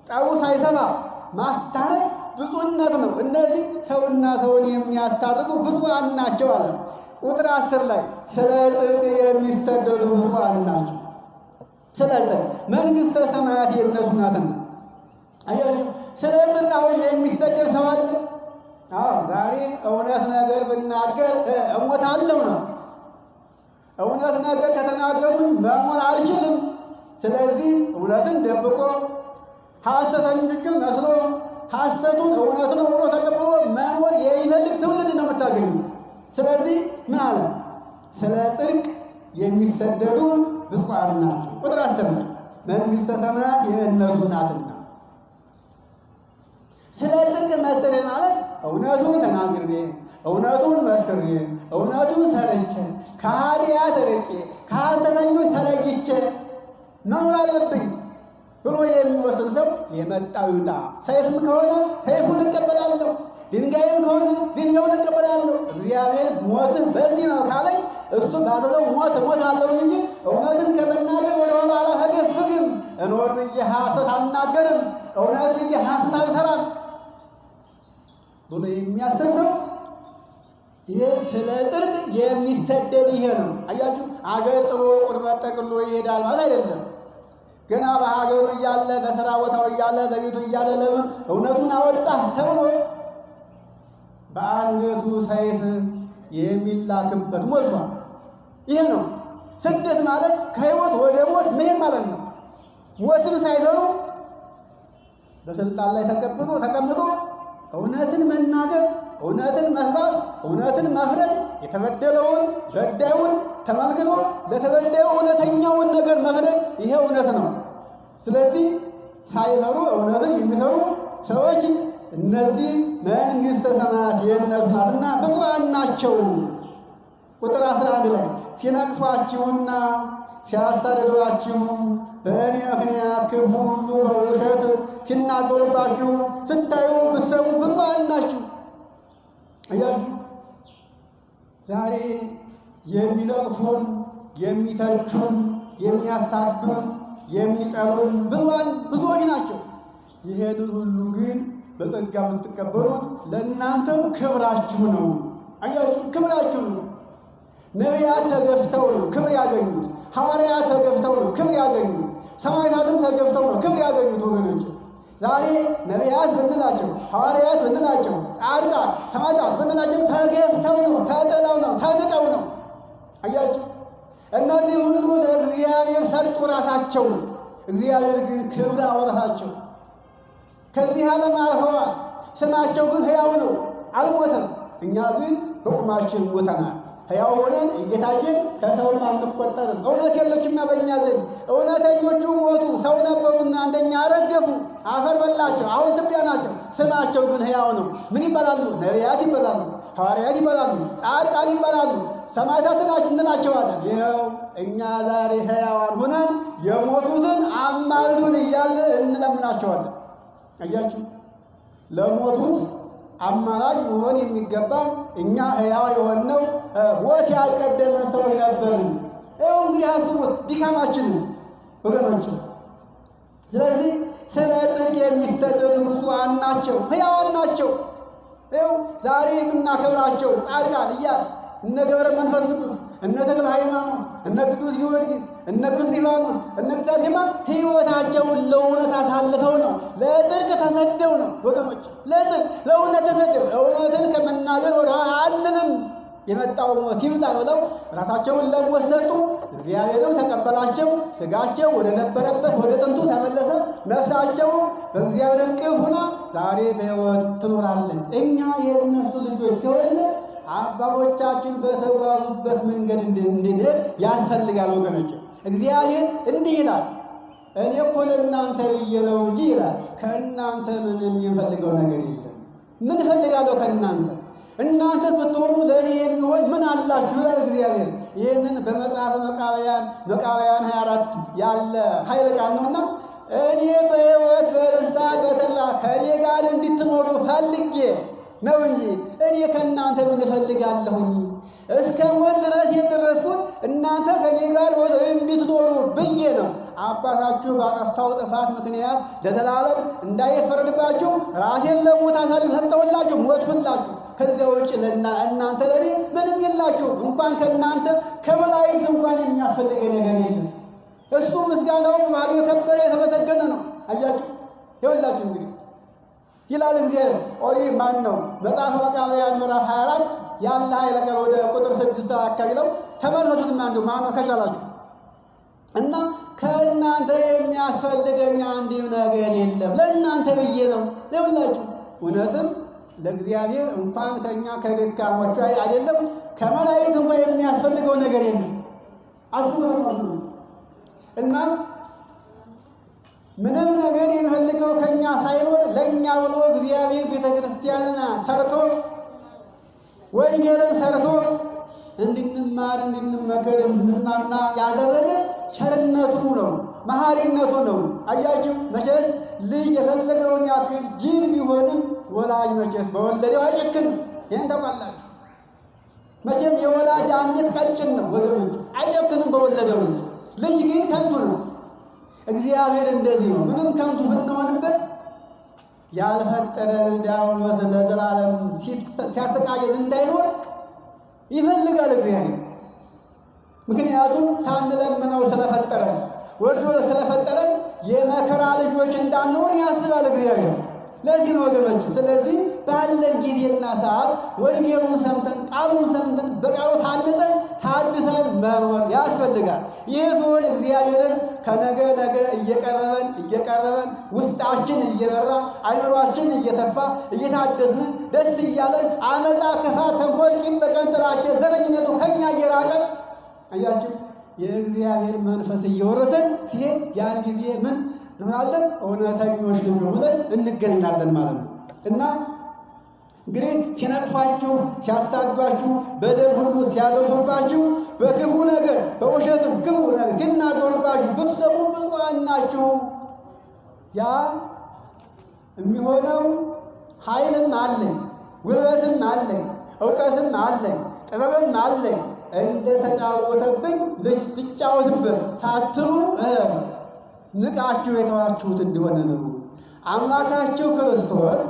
ጠቡ ሳይሰፋ ማስታረቅ ብፁዕነት ነው። እነዚህ ሰውና ሰውን የሚያስታርቁ ብፁዓን ናቸው አለ። ቁጥር 10 ላይ ስለ ጽድቅ የሚሰደዱ ብፁዓን ናቸው። ስለ ጽድቅ መንግሥተ ሰማያት የእነሱ ናትና። አያችሁ፣ ስለ ጽድቅ አሁን የሚሰደድ ሰው አለ? አዎ፣ ዛሬ እውነት ነገር ብናገር እሞታለሁ ነው። እውነት ነገር ከተናገሩኝ መኖር አልችልም። ስለዚህ እውነትን ደብቆ ሐሰተኞችን መስሎ ሐሰቱን እውነት ነው ብሎ ተቀብሎ መኖር የሚፈልግ ትውልድ ነው የምታገኙት። ስለዚህ ምን አለ? ስለ ጽድቅ የሚሰደዱ ብፁዓን ናቸው። ቁጥር 10 ላይ መንግሥተ ሰማያት የእነርሱ ናትና። ስለ ጽድቅ መሰደድ ማለት እውነቱን ተናግሬ እውነቱን መስክሬ እውነቱን ሰርቼ ከኃጢአት ርቄ ከሐሰተኞች ተለይቼ መኖር አለብኝ ብሎ የሚወስን ሰው የመጣው ይውጣ። ሰይፍም ከሆነ ሰይፉን እቀበላለሁ፣ ድንጋይም ከሆነ ድንጋዩን እቀበላለሁ። እግዚአብሔር ሞትን በዚህ ነው ካለኝ እሱ ባዘዘው ሞት እሞታለሁ እንጂ እውነትን ከመናገር ወደ ኋላ አላፈገፍግም። እኖር ብዬ ሐሰት አልናገርም፣ እውነት ብዬ ሐሰት አልሰራም ብሎ የሚያስብ ሰው ይሄ ስለ ጽድቅ የሚሰደድ ይሄ ነው። አያችሁ፣ አገር ጥሎ ቁርበት ጠቅሎ ይሄዳል ማለት አይደለም። ገና በሀገሩ እያለ በሥራ ቦታው እያለ በቤቱ እያለ ለምን እውነቱን አወጣህ ተብሎ በአንገቱ ሰይፍ የሚላክበት ሞልቷል። ይሄ ነው ስደት ማለት፣ ከሕይወት ወደ ሞት መሄድ ማለት ነው። ሞትን ሳይሰሩ በስልጣን ላይ ተቀምጦ እውነትን መናገር፣ እውነትን መስራት፣ እውነትን መፍረድ፣ የተበደለውን በዳዩን ተመልክቶ ለተበዳዩ እውነተኛውን ነገር መፍረድ፣ ይሄ እውነት ነው። ስለዚህ ሳይፈሩ እውነትን የሚሰሩ ሰዎች እነዚህ መንግሥተ ሰማያት የእነርሱ ናትና ብፁዓን ናቸው። ቁጥር 11 ላይ ሲነቅፏችሁና ሲያሳድዷችሁ በእኔ ምክንያት ክፉ ሁሉ በውሸት ሲናገሩባችሁ ስታዩ ብትሰሙ ብፁዓን ናችሁ። አያችሁ፣ ዛሬ የሚነቅፉን፣ የሚተቹን፣ የሚያሳዱን፣ የሚጠሉን ብዙዎች ናቸው። ይሄንን ሁሉ ግን በጸጋ የምትቀበሉት ለእናንተው ክብራችሁ ነው። አያችሁ፣ ክብራችሁ ነው። ነቢያት ተገፍተው ነው ክብር ያገኙት። ሐዋርያት ተገፍተው ነው ክብር ያገኙት። ሰማዕታትም ተገፍተው ነው ክብር ያገኙት። ወገኖች ዛሬ ነቢያት ብንላቸው፣ ሐዋርያት ብንላቸው፣ ጻድቃን ሰማዕታት ብንላቸው ተገፍተው ነው፣ ተጥለው ነው፣ ተንቀው ነው። አያችሁ፣ እነዚህ ሁሉ ለእግዚአብሔር ሰጡ ራሳቸውን። እግዚአብሔር ግን ክብር አወረሳቸው። ከዚህ ዓለም አልፈዋል። ስማቸው ግን ሕያው ነው፣ አልሞተም። እኛ ግን በቁማችን ሞተናል። ሕያው ሆነን እየታየን ከሰውም አንቆጠርም። እውነት የለችና በእኛ ዘንድ እውነተኞቹ ሞቱ፣ ሰው ነበሩና እንደኛ ረገፉ፣ አፈር በላቸው፣ አሁን ትቢያ ናቸው። ስማቸው ግን ሕያው ነው። ምን ይባላሉ? ነቢያት ይባላሉ፣ ሐዋርያት ይባላሉ፣ ጻድቃን ይባላሉ፣ ሰማዕታት እንላቸዋለን። ይኸው እኛ ዛሬ ሕያዋን ሆነን የሞቱትን አማልዱን እያለ እንለምናቸዋለን። አያችሁ፣ ለሞቱት አማላጅ መሆን የሚገባ እኛ ሕያው የሆነው ሞት ያልቀደመን ሰዎች ነበሩ። ይኸው እንግዲህ አስቡት ድካማችንን ወገኖች። ስለዚህ ስለ ጽድቅ የሚሰደዱ ብፁዓን ናቸው፣ ሕያዋን ናቸው። ይኸው ዛሬ የምናከብራቸው ጻድቃን እያል እነ ገብረ መንፈስ ቅዱስ፣ እነ ተክለ ሃይማኖት፣ እነ ቅዱስ ጊዮርጊስ፣ እነ ቅዱስ እስጢፋኖስ፣ እነ ቅዱስ አርሴማ ሕይወታቸውን ለእውነት አሳልፈው ነው፣ ለጽድቅ ተሰደው ነው ወገኖች፣ ለእውነት ተሰደው እውነትን ከመናገር ወደ አንንም የመጣው ሞት ይምጣ ብለው ራሳቸውን ለሞት ሰጡ። እግዚአብሔርም ተቀበላቸው። ሥጋቸው ወደ ነበረበት ወደ ጥንቱ ተመለሰ። ነፍሳቸውም በእግዚአብሔር እቅፍ ሆና ዛሬ በሕይወት ትኖራለች። እኛ የእነሱ ልጆች ከሆነ አባቶቻችን በተጓዙበት መንገድ እንድንሄድ ያስፈልጋል ወገኖች። እግዚአብሔር እንዲህ ይላል፣ እኔ እኮ ለእናንተ ብዬ ነው እንጂ ይላል፣ ከእናንተ ምንም የምፈልገው ነገር የለም። ምን እፈልጋለሁ ከእናንተ? እናንተ ብትሆኑ ለእኔ የሚሆን ምን አላችሁ ይላል እግዚአብሔር። ይህንን በመጽሐፈ መቃብያን 24 ያለ ኃይለ ቃል ነውና እኔ በሕይወት በደስታ በተድላ ከእኔ ጋር እንድትኖሩ ፈልጌ ነው እንጂ እኔ ከእናንተ ምን እፈልጋለሁኝ? እስከ ሞት ድረስ የደረስኩት እናንተ ከእኔ ጋር እንድትኖሩ ብዬ ነው። አባታችሁ ባጠፋው ጥፋት ምክንያት ለዘላለም እንዳይፈረድባችሁ ራሴን ለሞት አሳልፌ ሰጠሁላችሁ፣ ሞትሁላችሁ። ከዚያ ውጭ እናንተ ለእኔ ምንም የላችሁ። እንኳን ከእናንተ ከመላእክት እንኳን የሚያስፈልገ ነገር የለም። እሱ ምስጋናው በማሉ የከበረ የተመሰገነ ነው። አያችሁ ይኸውላችሁ እንግዲህ ይላል እግዚአብሔር። ኦሪት ማን ነው መጽሐፈ መቃብያን ምዕራፍ 24 ያለ ኃይለ ቃል ወደ ቁጥር 6 አካባቢ ነው። ተመልከቱት። ማን ነው ከቻላችሁ እና ከእናንተ የሚያስፈልገኝ አንድም ነገር የለም፣ ለእናንተ ብዬ ነው ይኸውላችሁ። እውነትም ለእግዚአብሔር እንኳን ከእኛ ከደካሞቹ አይደለም ከመላእክት እንኳን የሚያስፈልገው ነገር የለም። አስቡ እና ምንም ነገር የሚፈልገው ከኛ ሳይኖር ለኛ ብሎ እግዚአብሔር ቤተክርስቲያንን ሰርቶ ወንጌልን ሰርቶ እንድንማር እንድንመከር እንድንጽናና ያደረገ ቸርነቱ ነው፣ መሐሪነቱ ነው። አያችሁ መቼስ ልጅ የፈለገውን ያክል ጅል ቢሆንም ወላጅ መቼስ በወለደው አይጨክንም። ይህን ታውቃላችሁ። መቼም የወላጅ አንጀት ቀጭን ነው ወገኖች፣ አይጨክንም በወለደው ልጅ። ልጅ ግን ከንቱ ነው። እግዚአብሔር እንደዚህ ነው። ምንም ከንቱ ብንሆንበት ያልፈጠረን ዲያብሎስ ለዘላለም ሲያሰቃየን እንዳይኖር ይፈልጋል እግዚአብሔር። ምክንያቱም ሳንለምነው ስለፈጠረን ወዶ ስለፈጠረን የመከራ ልጆች እንዳንሆን ያስባል እግዚአብሔር። ለዚህ ነው ወገኖች። ስለዚህ ባለን ጊዜና ሰዓት ወንጌሉን ሰምተን ቃሉን ሰምተን በቃሉ ታንጸን ታድሰን መኖር ያስፈልጋል። ይህ ሲሆን እግዚአብሔርን ከነገ ነገ እየቀረበን ውስጣችን እየበራ አይምሯችን እየሰፋ እየታደስን ደስ እያለን አመፃ፣ ክፋት፣ ተንኮል፣ ቂም፣ በቀል፣ ጥላቻ፣ ዘረኝነቱ ከኛ እየራቀ አያችሁ የእግዚአብሔር መንፈስ እየወረሰን ሲሄድ ያን ጊዜ ምን እንሆናለን? እውነተኞች ልጆች ብለን እንገኛለን ማለት ነው። እና እንግዲህ ሲነቅፋችሁ፣ ሲያሳዷችሁ፣ በደል ሁሉ ሲያደርሱባችሁ፣ በክፉ ነገር በውሸትም ክፉ ነገር ሲናገሩባችሁ ብትሰሙ ብፁዓን ናችሁ። ያ የሚሆነው ኃይልም አለኝ፣ ጉልበትም አለኝ፣ እውቀትም አለኝ፣ ጥበብም አለኝ እንደ ተጫወተብኝ ልጫወትበት ሳትሉ ንቃችሁ የተዋችሁት እንደሆነ ነው። አምላካችሁ ክርስቶስ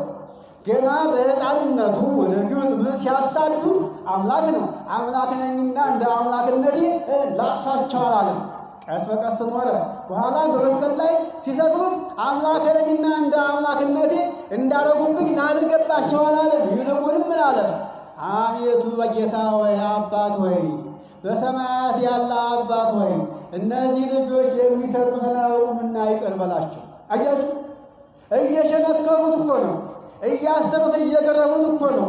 ገና በሕፃንነቱ ወደ ግብፅ ምድር ሲያሳዱት አምላክ ነው። አምላክ ነኝና እንደ አምላክነቴ ላጥፋቸው አላለም። ቀስ በቀስ ኖረ። በኋላ በመስቀል ላይ ሲሰቅሉት አምላክ ነኝና እንደ አምላክነቴ እንዳረጉብኝ ላድርገባቸው አላለም። ይልቁንም ምን አለ? አቤቱ በጌታ ሆይ አባት ሆይ በሰማያት ያለ አባት ሆይ እነዚህ ልጆች የሚሰሩትን አያውቁምና ይቅር በላቸው። አያችሁ እየሸነከሩት እኮ ነው፣ እያሰሩት እየገረፉት እኮ ነው፣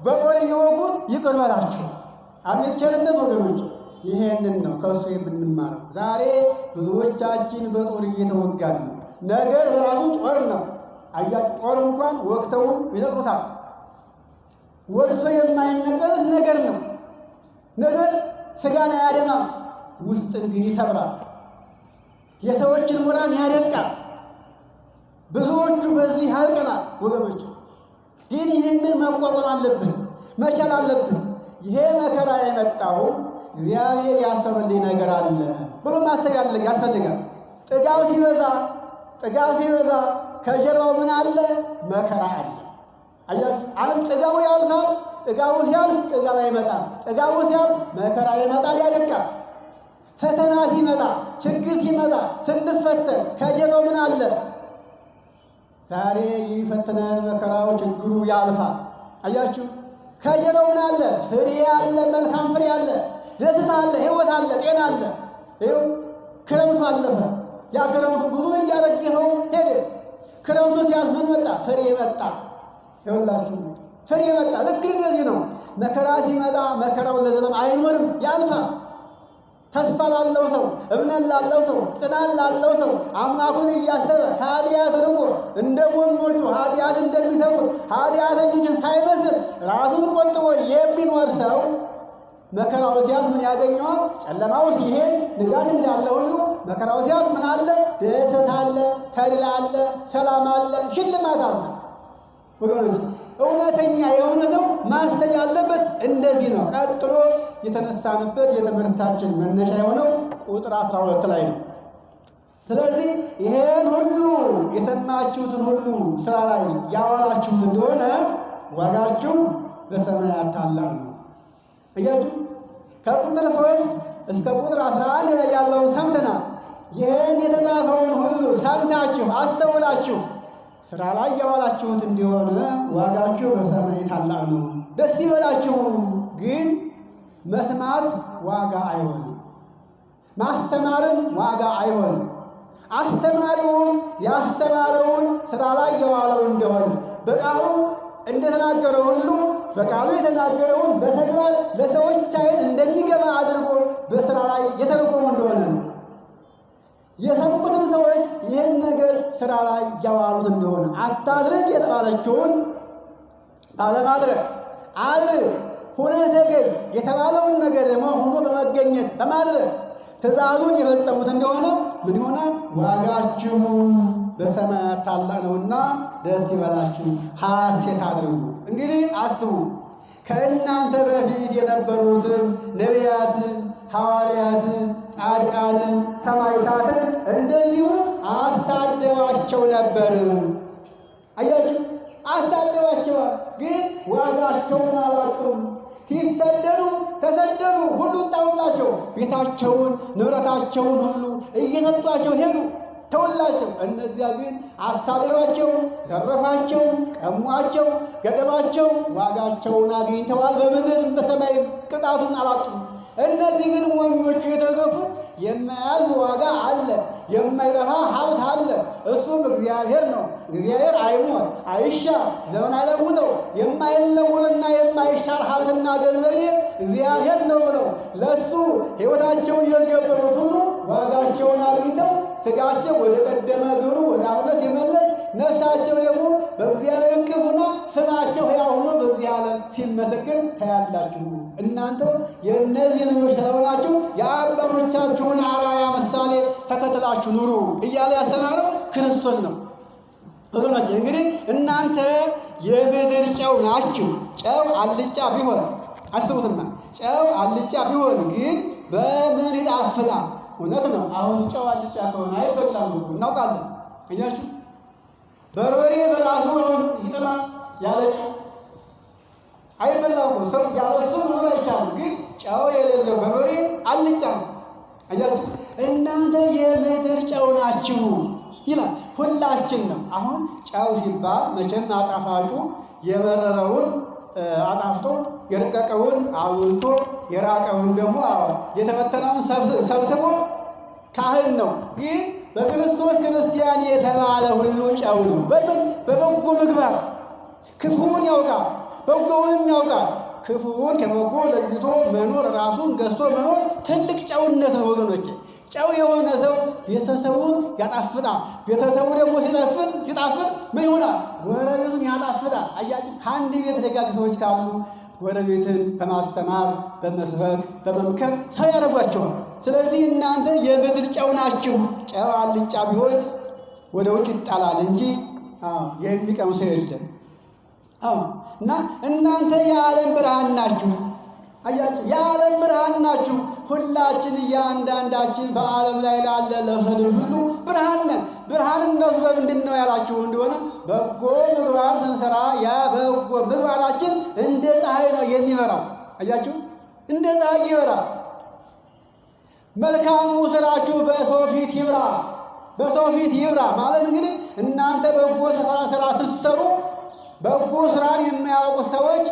በጦር እየወጉት ይቅር በላቸው። አቤት ቸርነት ወገኖች! ይሄንን ነው ከእሱ የምንማረው። ዛሬ ብዙዎቻችን በጦር እየተወጋን ነው። ነገር በራሱ ጦር ነው። አያችሁ ጦር እንኳን ወቅተው ይነቅሩታል። ወቅቶ የማይነቀርስ ነገር ነው። ነገር ስጋን አያደማም፣ ውስጥን ግን ይሰብራል። የሰዎችን ሞራል ያደቃል። ብዙዎቹ በዚህ አልቀናል ወገኖች። ግን ይህንን መቋቋም አለብን፣ መቻል አለብን። ይሄ መከራ የመጣው እግዚአብሔር ያሰበልኝ ነገር አለ ብሎ ማስተጋለግ ያስፈልጋል። ጥጋብ ሲበዛ ከጀርባው ምን አለ? መከራ አለ። አያችሁ ጥጋቡ ያልፋል። ጥጋቡ ሲያልፍ ጥጋብ ይመጣል። ጥጋቡ ሲያልፍ መከራ ይመጣል፣ ያደቃል። ፈተና ሲመጣ ችግር ሲመጣ ስንፈተን ከጀርባው ምን አለ? ዛሬ ይፈተናል፣ መከራው ችግሩ ያልፋል። አያችሁ ከጀርባው ምን አለ? ፍሬ አለ፣ መልካም ፍሬ አለ፣ ደስታ አለ፣ ሕይወት አለ፣ ጤና አለ። ይኸው ክረምቱ አለፈ። ያ ክረምቱ ብዙ እያረገኸው ሄደ። ክረምቱ ሲያልፍ ምን መጣ? ፍሬ መጣ። ይኸውላችሁ ፍሬ መጣ። ልክ እንደዚህ ነው። መከራ ሲመጣ መከራው ለዘላለም አይኖርም፣ ያልፋል። ተስፋ ላለው ሰው፣ እምነት ላለው ሰው፣ ጽናት ላለው ሰው አምላኩን እያሰበ ከኃጢአት ርቆ እንደ ሞኞቹ ኃጢአት እንደሚሰሩት ኃጢአተኞችን ሳይመስል ራሱን ቆጥቦ የሚኖር ሰው መከራው ሲያልፍ ምን ያገኘዋል? ጨለማው ሲሄድ ንጋት እንዳለ ሁሉ መከራው ሲያልፍ ምን አለ? ደስታ አለ፣ ተድላ አለ፣ ሰላም አለ፣ ሽልማት አለ። ወገኖች እውነተኛ የሆነ ሰው ማሰብ ያለበት እንደዚህ ነው። ቀጥሎ የተነሳንበት የትምህርታችን መነሻ የሆነው ቁጥር 12 ላይ ነው። ስለዚህ ይሄን ሁሉ የሰማችሁትን ሁሉ ስራ ላይ ያዋላችሁት እንደሆነ ዋጋችሁ በሰማያት ታላቅ ነው። እያችሁ ከቁጥር 3 እስከ ቁጥር 11 ላይ ያለውን ሰምተናል። ይህን የተጻፈውን ሁሉ ሰምታችሁ አስተውላችሁ ስራ ላይ ያዋላችሁት እንዲሆነ ዋጋችሁ በሰማይ ታላቅ ነው። ደስ ይበላችሁ። ግን መስማት ዋጋ አይሆንም፣ ማስተማርም ዋጋ አይሆንም። አስተማሪውን ያስተማረውን ስራ ላይ የዋለው እንደሆነ በቃሉ እንደተናገረ ሁሉ በቃሉ የተናገረውን በተግባር ለሰዎች ዓይን እንደሚገባ አድርጎ በስራ ላይ የተረጎመ እንደሆነ ነው። የሰሙትም ሰዎች ይህን ነገር ስራ ላይ ያዋሉት እንደሆነ አታድርግ የተባለችውን ባለማድረግ፣ አድርግ ሁነህ ተገኝ የተባለውን ነገር ደግሞ ሆኖ በመገኘት በማድረግ ትእዛዙን የፈጸሙት እንደሆነ ምን ይሆናል? ዋጋችሁ በሰማያት ታላቅ ነውና ደስ ይበላችሁ፣ ሐሴት አድርጉ። እንግዲህ አስቡ፣ ከእናንተ በፊት የነበሩትን ነቢያትን፣ ሐዋርያትን፣ ጻድቃንን፣ ሰማዕታትን እንደዚሁ አሳደዋቸው ነበር። አያችሁ፣ አሳደዋቸዋል፣ ግን ዋጋቸውን አላጡም። ሲሰደዱ ተሰደዱ፣ ሁሉን ታውላቸው፣ ቤታቸውን ንብረታቸውን ሁሉ እየሰጧቸው ሄዱ፣ ተውላቸው። እነዚያ ግን አሳደዷቸው፣ ዘረፋቸው፣ ቀሟቸው፣ ገደባቸው፣ ዋጋቸውን አግኝተዋል። በምድር በሰማይ ቅጣቱን አላጡም። እነዚህ ግን ሞኞቹ የተገፉት የማያልፍ ዋጋ አለ፣ የማይጠፋ ሀብት አለ። እሱም እግዚአብሔር ነው። እግዚአብሔር አይሞት አይሻር፣ ዘመን አይለውጠው። የማይለወጥና የማይሻር ሀብትና ገንዘብ እግዚአብሔር ነው ብለው ለእሱ ሕይወታቸውን የገበሩት ሁሉ ዋጋቸውን አግኝተው ሥጋቸው ወደ ቀደመ ግብሩ ወደ አብነት የመለስ ነፍሳቸው ደግሞ በእግዚአብሔር እቅፍ ሆና ስማቸው ሕያው ሆኖ በዚህ ዓለም ሲመሰገን ታያላችሁ። እናንተ የእነዚህ ልጆች ስለሆናችሁ የአባቶቻችሁን አርአያ ምሳሌ ተከትላችሁ ኑሩ እያለ ያስተማረው ክርስቶስ ነው። ወገኖች እንግዲህ እናንተ የምድር ጨው ናችሁ። ጨው አልጫ ቢሆን አስቡትማ፣ ጨው አልጫ ቢሆን ግን በምን ይጣፍጣል? እውነት ነው። አሁን ጨው አልጫ ከሆነ አይበላም፣ እናውቃለን። እያችሁ በርበሬ በራሱ ይጥላል፣ ያለ ጨው አይበላም። ሰው ያለሱ መኖር አይቻልም። ግን ጨው የሌለው በርበሬ አልጫ ነው። አያችሁ፣ እናንተ የምድር ጨው ናችሁ ይላል። ሁላችን ነው። አሁን ጨው ሲባል መቼም አጣፋጩ የመረረውን አጣፍጦ የረቀቀውን አውልቶ የራቀውን ደግሞ የተበተነውን ሰብስቦ ካህን ነው። ግን በክርስቶስ ክርስቲያን የተባለ ሁሉ ጨው ነው። በምን? በበጎ ምግባር ክፉውን ያውቃል፣ በጎውንም ያውቃል። ክፉውን ከበጎ ለይቶ መኖር፣ ራሱን ገዝቶ መኖር ትልቅ ጨውነት ነው ወገኖቼ። ጨው የሆነ ሰው ቤተሰቡን ያጣፍጣል። ቤተሰቡ ደግሞ ሲጣፍጥ ምን ይሆናል? ጎረቤቱን ያጣፍጣል። አያችሁ፣ ከአንድ ቤት ደጋግ ሰዎች ካሉ ጎረቤትን በማስተማር በመስበክ በመምከር ሰው ያደርጓቸዋል። ስለዚህ እናንተ የምድር ጨው ናችሁ። ጨው አልጫ ቢሆን ወደ ውጭ ይጣላል እንጂ የሚቀምሰው የለም። እና እናንተ የዓለም ብርሃን ናችሁ። አያችሁ፣ የዓለም ብርሃን ናችሁ። ሁላችን እያንዳንዳችን በዓለም ላይ ላለ ለሰው ልጅ ሁሉ ብርሃን ነን። ብርሃንነቱ በምንድን ነው ያላችሁ እንደሆነ በጎ ምግባር ስንሰራ ያ በጎ ምግባራችን እንደ ፀሐይ ነው የሚበራው። አያችሁ፣ እንደ ፀሐይ ይበራል። መልካሙ ስራችሁ በሰው ፊት ይብራ። በሰው ፊት ይብራ ማለት እንግዲህ እናንተ በጎ ስራ ስትሰሩ በጎ ስራን የማያውቁት ሰዎች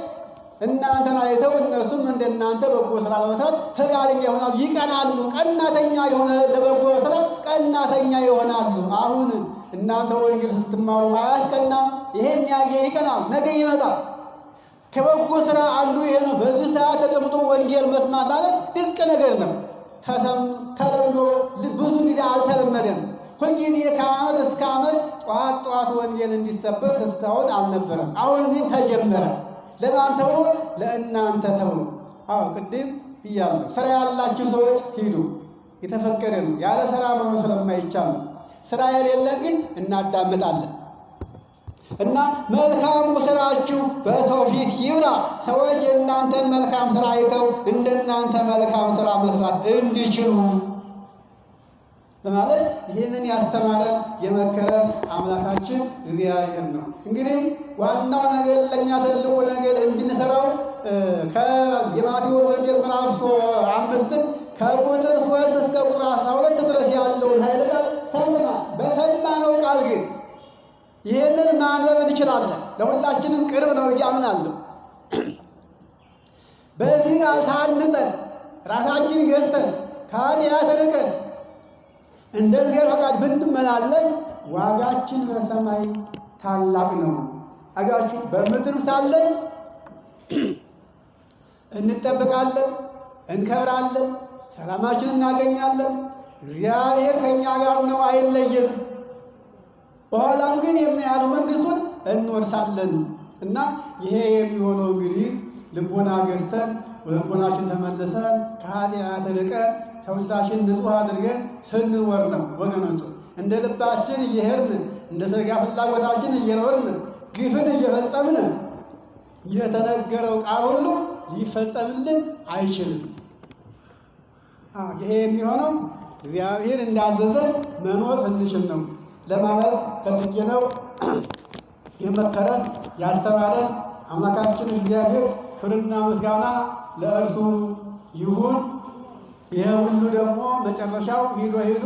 እናንተን አይተው እነሱም እንደናንተ በጎ ስራ ለመስራት ፈቃደኛ ይሆናሉ፣ ይቀናሉ። ቀናተኛ የሆነ ለበጎ ስራ ቀናተኛ ይሆናሉ። አሁን እናንተ ወንጌል ስትማሩ አያስቀናም? ይሄን ያየ ይቀናል፣ ነገ ይመጣል። ከበጎ ስራ አንዱ ይሄ ነው። በዚህ ሰዓት ተቀምጦ ወንጌል መስማት ማለት ድንቅ ነገር ነው። ተለምዶ ብዙ ጊዜ አልተለመደም። ሁልጊዜ ከዓመት እስከ ዓመት ጠዋት ጠዋት ወንጌል እንዲሰበክ እስካሁን አልነበረም። አሁን ግን ተጀመረ። ለማን ተብሎ? ለእናንተ ተብሎ። አዎ ቅድም ብያለሁ። ስራ ያላችሁ ሰዎች ሂዱ፣ የተፈቀደ ነው። ያለ ስራ መኖር ስለማይቻል ነው። ስራ የሌለ ግን እናዳምጣለን። እና መልካሙ ስራችሁ በሰው ፊት ይብራ፣ ሰዎች የእናንተን መልካም ስራ አይተው እንደናንተ መልካም ስራ መስራት እንዲችሉ በማለት ይህንን ያስተማረን የመከረን አምላካችን እግዚአብሔር ነው። እንግዲህ ዋናው ነገር ለእኛ ትልቁ ነገር እንድንሰራው የማቴዎስ ወንጌል ምዕራፍ 5 ከቁጥር 3 እስከ ቁጥር 12 ድረስ ያለውን ኃይለ ቃል ሰምተናል። በሰማነው ቃል ግን ይህንን ማንበብ እንችላለን። ለሁላችንም ቅርብ ነው ብዬ አምናለሁ። በዚህ ቃል ታንጸን ራሳችን ገዝተን ከኃጢአት ርቀን እንደ እግዚአብሔር ፈቃድ ብንመላለስ ዋጋችን በሰማይ ታላቅ ነው። አጋችሁ በምድር ሳለን እንጠበቃለን፣ እንከብራለን፣ ሰላማችን እናገኛለን። እግዚአብሔር ከእኛ ጋር ነው፣ አይለይም። በኋላም ግን የሚያሉ መንግስቱን እንወርሳለን እና ይሄ የሚሆነው እንግዲህ ልቦና ገዝተን ወደ ልቦናችን ተመልሰን ከኃጢአት ርቀን ሰውነታችን ንጹሕ አድርገን ስንኖር ነው ወገኖች። እንደ ልባችን እየሄድን እንደ ሥጋ ፍላጎታችን እየኖርን ግፍን እየፈጸምን የተነገረው ቃል ሁሉ ሊፈጸምልን አይችልም። ይሄ የሚሆነው እግዚአብሔር እንዳዘዘን መኖር ስንችል ነው ለማለት ፈልጌ ነው። የመከረን ያስተማረን አምላካችን እግዚአብሔር ክብርና ምስጋና ለእርሱ ይሁን። ይሄ ሁሉ ደግሞ መጨረሻው ሂዶ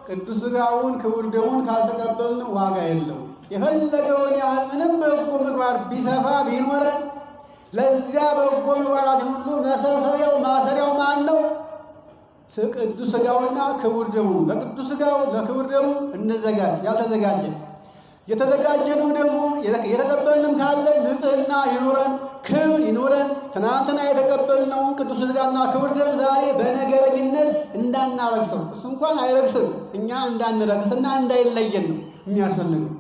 ቅዱስ ሥጋውን ክቡር ደሙን ካልተቀበልን ዋጋ የለው። የፈለገውን ያህል ምንም በጎ ምግባር ቢሰፋ ቢኖረን ለዚያ በጎ ምግባራችን ሁሉ መሰብሰቢያው ማሰሪያው ማን ነው? ቅዱስ ሥጋውና ክቡር ደሙ። ለቅዱስ ሥጋው ለክቡር ደሙ እንዘጋጅ። ያልተዘጋጀ የተዘጋጀነው ደግሞ የተቀበልንም ካለ ንጽሕና ይኑረን፣ ክብር ይኑረን። ትናንትና የተቀበልነውን ቅዱስ ሥጋና ክቡር ደም ዛሬ በነገረኝነት እንዳናረክሰው፣ እሱ እንኳን አይረክስም፣ እኛ እንዳንረክስና እንዳይለየን ነው የሚያስፈልገው።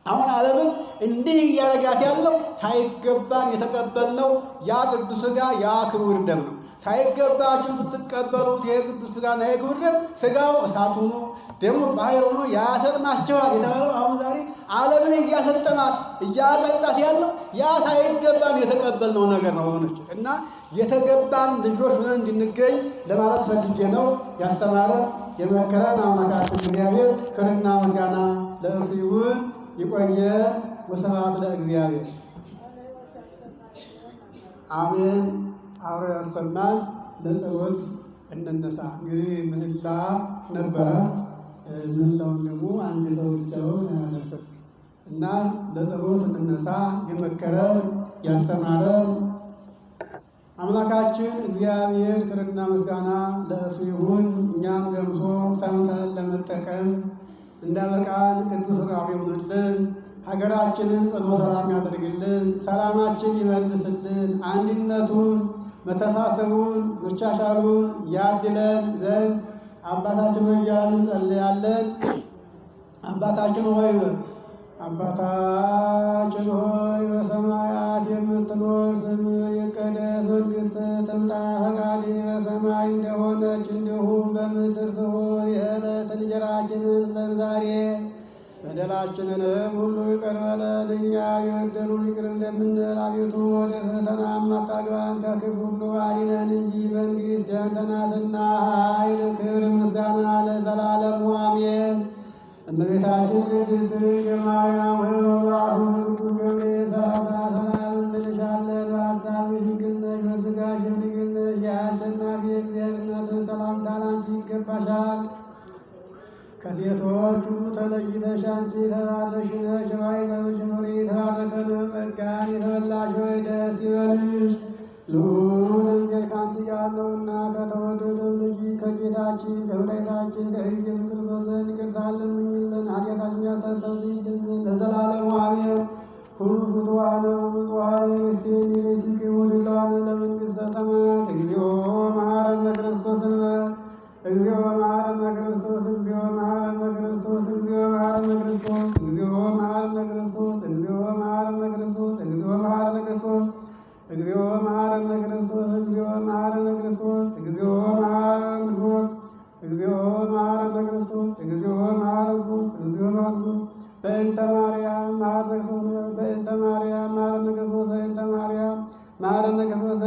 አሁን ዓለምን እንዲህ እያረጋት ያለው ሳይገባን የተቀበልነው ያ ቅዱስ ሥጋ ያ ክቡር ደም ነው። ሳይገባችሁ ብትቀበሉት ይሄ ቅዱስ ሥጋና ይሄ ክቡር ደም ሥጋው እሳት ሆኖ ደሙ ባሕር ሆኖ ያሰጥማችኋል የተባለው አሁን ዛሬ ዓለምን እያሰጠማት እያቀልጣት ያለው ያ ሳይገባን የተቀበልነው ነገር ነው ወገኖች። እና የተገባን ልጆች ሆነን እንድንገኝ ለማለት ፈልጌ ነው። ያስተማረን የመከረን አምላካችን እግዚአብሔር ክብርና ምስጋና ለእርሱ ይሁን። ይቆየን። ወስብሐት ለእግዚአብሔር። አሜን። አብሮ ያሰማን። ለጸሎት እንነሳ። እንግዲህ ምህላ ነበረ። ምህላውን ደግሞ አንድ ሰው ብቻውን አያደርስም እና ለጸሎት እንነሳ። የመከረን ያስተማረን አምላካችን እግዚአብሔር ክብርና ምስጋና ለእርሱ ይሁን። እኛም ደምሶ ሰምተን ለመጠቀም እንዳበቃን ቅዱስ ፈቃዱ ይሁንልን። ሀገራችንን ጽኑ ሰላም ያደርግልን። ሰላማችን ይመልስልን። አንድነቱን፣ መተሳሰቡን፣ መቻቻሉን ያድለን ዘንድ አባታችን ሆይ እያልን እንጸልያለን። አባታችን ሆይ አባታችን ሆይ በሰማያት የምትኖር ስምህ ይቀደስ፣ መንግሥትህ ትምጣ፣ ፈቃድህ በሰማይ እንደሆነች እንዲሁም በምድር ትሁን። የዕለት እንጀራችንን ስጠን ዛሬ፣ በደላችንንም ሁሉ ይቅር በለን እኛ የበደሉንን ይቅር እንደምንል። አቤቱ ወደ ፈተናም አታግባን ከክፉ ሁሉ አድነን እንጂ መንግሥት ያንተ ናትና፣ ኃይል፣ ክብር፣ ምስጋና ለዘላለሙ አሜን። እመቤታችን ቅድስት ድንግል ማርያም ሆይ በመልአኩ ቅዱስ ገብርኤል ሰላምታ ሰላም እንልሻለን። በሐሳብሽ ድንግል ነሽ፣ በሥጋሽም ድንግል ነሽ። የአሸናፊ እግዚአብሔር እናት ሰላምታ ላንቺ ይገባሻል። ከሴቶች ሁሉ ተለይተሽ አንቺ የተባረክሽ ነሽ። የማኅፀንሽ ፍሬ የተባረከ ነው። ጸጋን የተመላሽ ሆይ ደስ ይበልሽ፣ ልዑል እግዚአብሔር ከአንቺ ጋር ነውና ከተወደደው ልጅ ከጌታችን ከመድኃኒታችን ከኢየሱስ ክርስቶስ ዘንድ ይቅርታን ለምኝልን ኃጢአታችንን ያስተሰርይ ዘንድ ለዘላለሙ አሜን። ሁሉ ፍቱሐነ ወብፁዓነ ይእዜሰ ወድለዋነ ለመንግሥተ ሰማያት። እግዚኦ መሐረነ ክርስቶስ እንበል። እግዚኦ መሐረነ ክርስቶስ፣ እግዚኦ መሐረነ ክርስቶስ፣ እግዚኦ መሐረነ ክርስቶስ፣ እግዚኦ መሐረነ ክርስቶስ፣ እግዚኦ መሐረነ ክርስቶስ፣ እግዚኦ መሐረነ ክርስቶስ፣ እግዚኦ መሐረነ ክርስቶስ፣ እግዚኦ መሐረነ ክርስቶስ፣ እግዚኦ መሐረነ ክርስቶስ፣ እግዚኦ መሐረነ ክርስቶስ፣ እግዚኦ መሐረነ ክርስቶስ፣ እግዚኦ መሐረነ ክርስቶስ። በእንተ ማርያም መሐረነ ክርስቶስ፣ በእንተ ማርያም መሐረነ ክርስቶስ፣ በእንተ ማርያም መሐረነ ክርስቶስ፣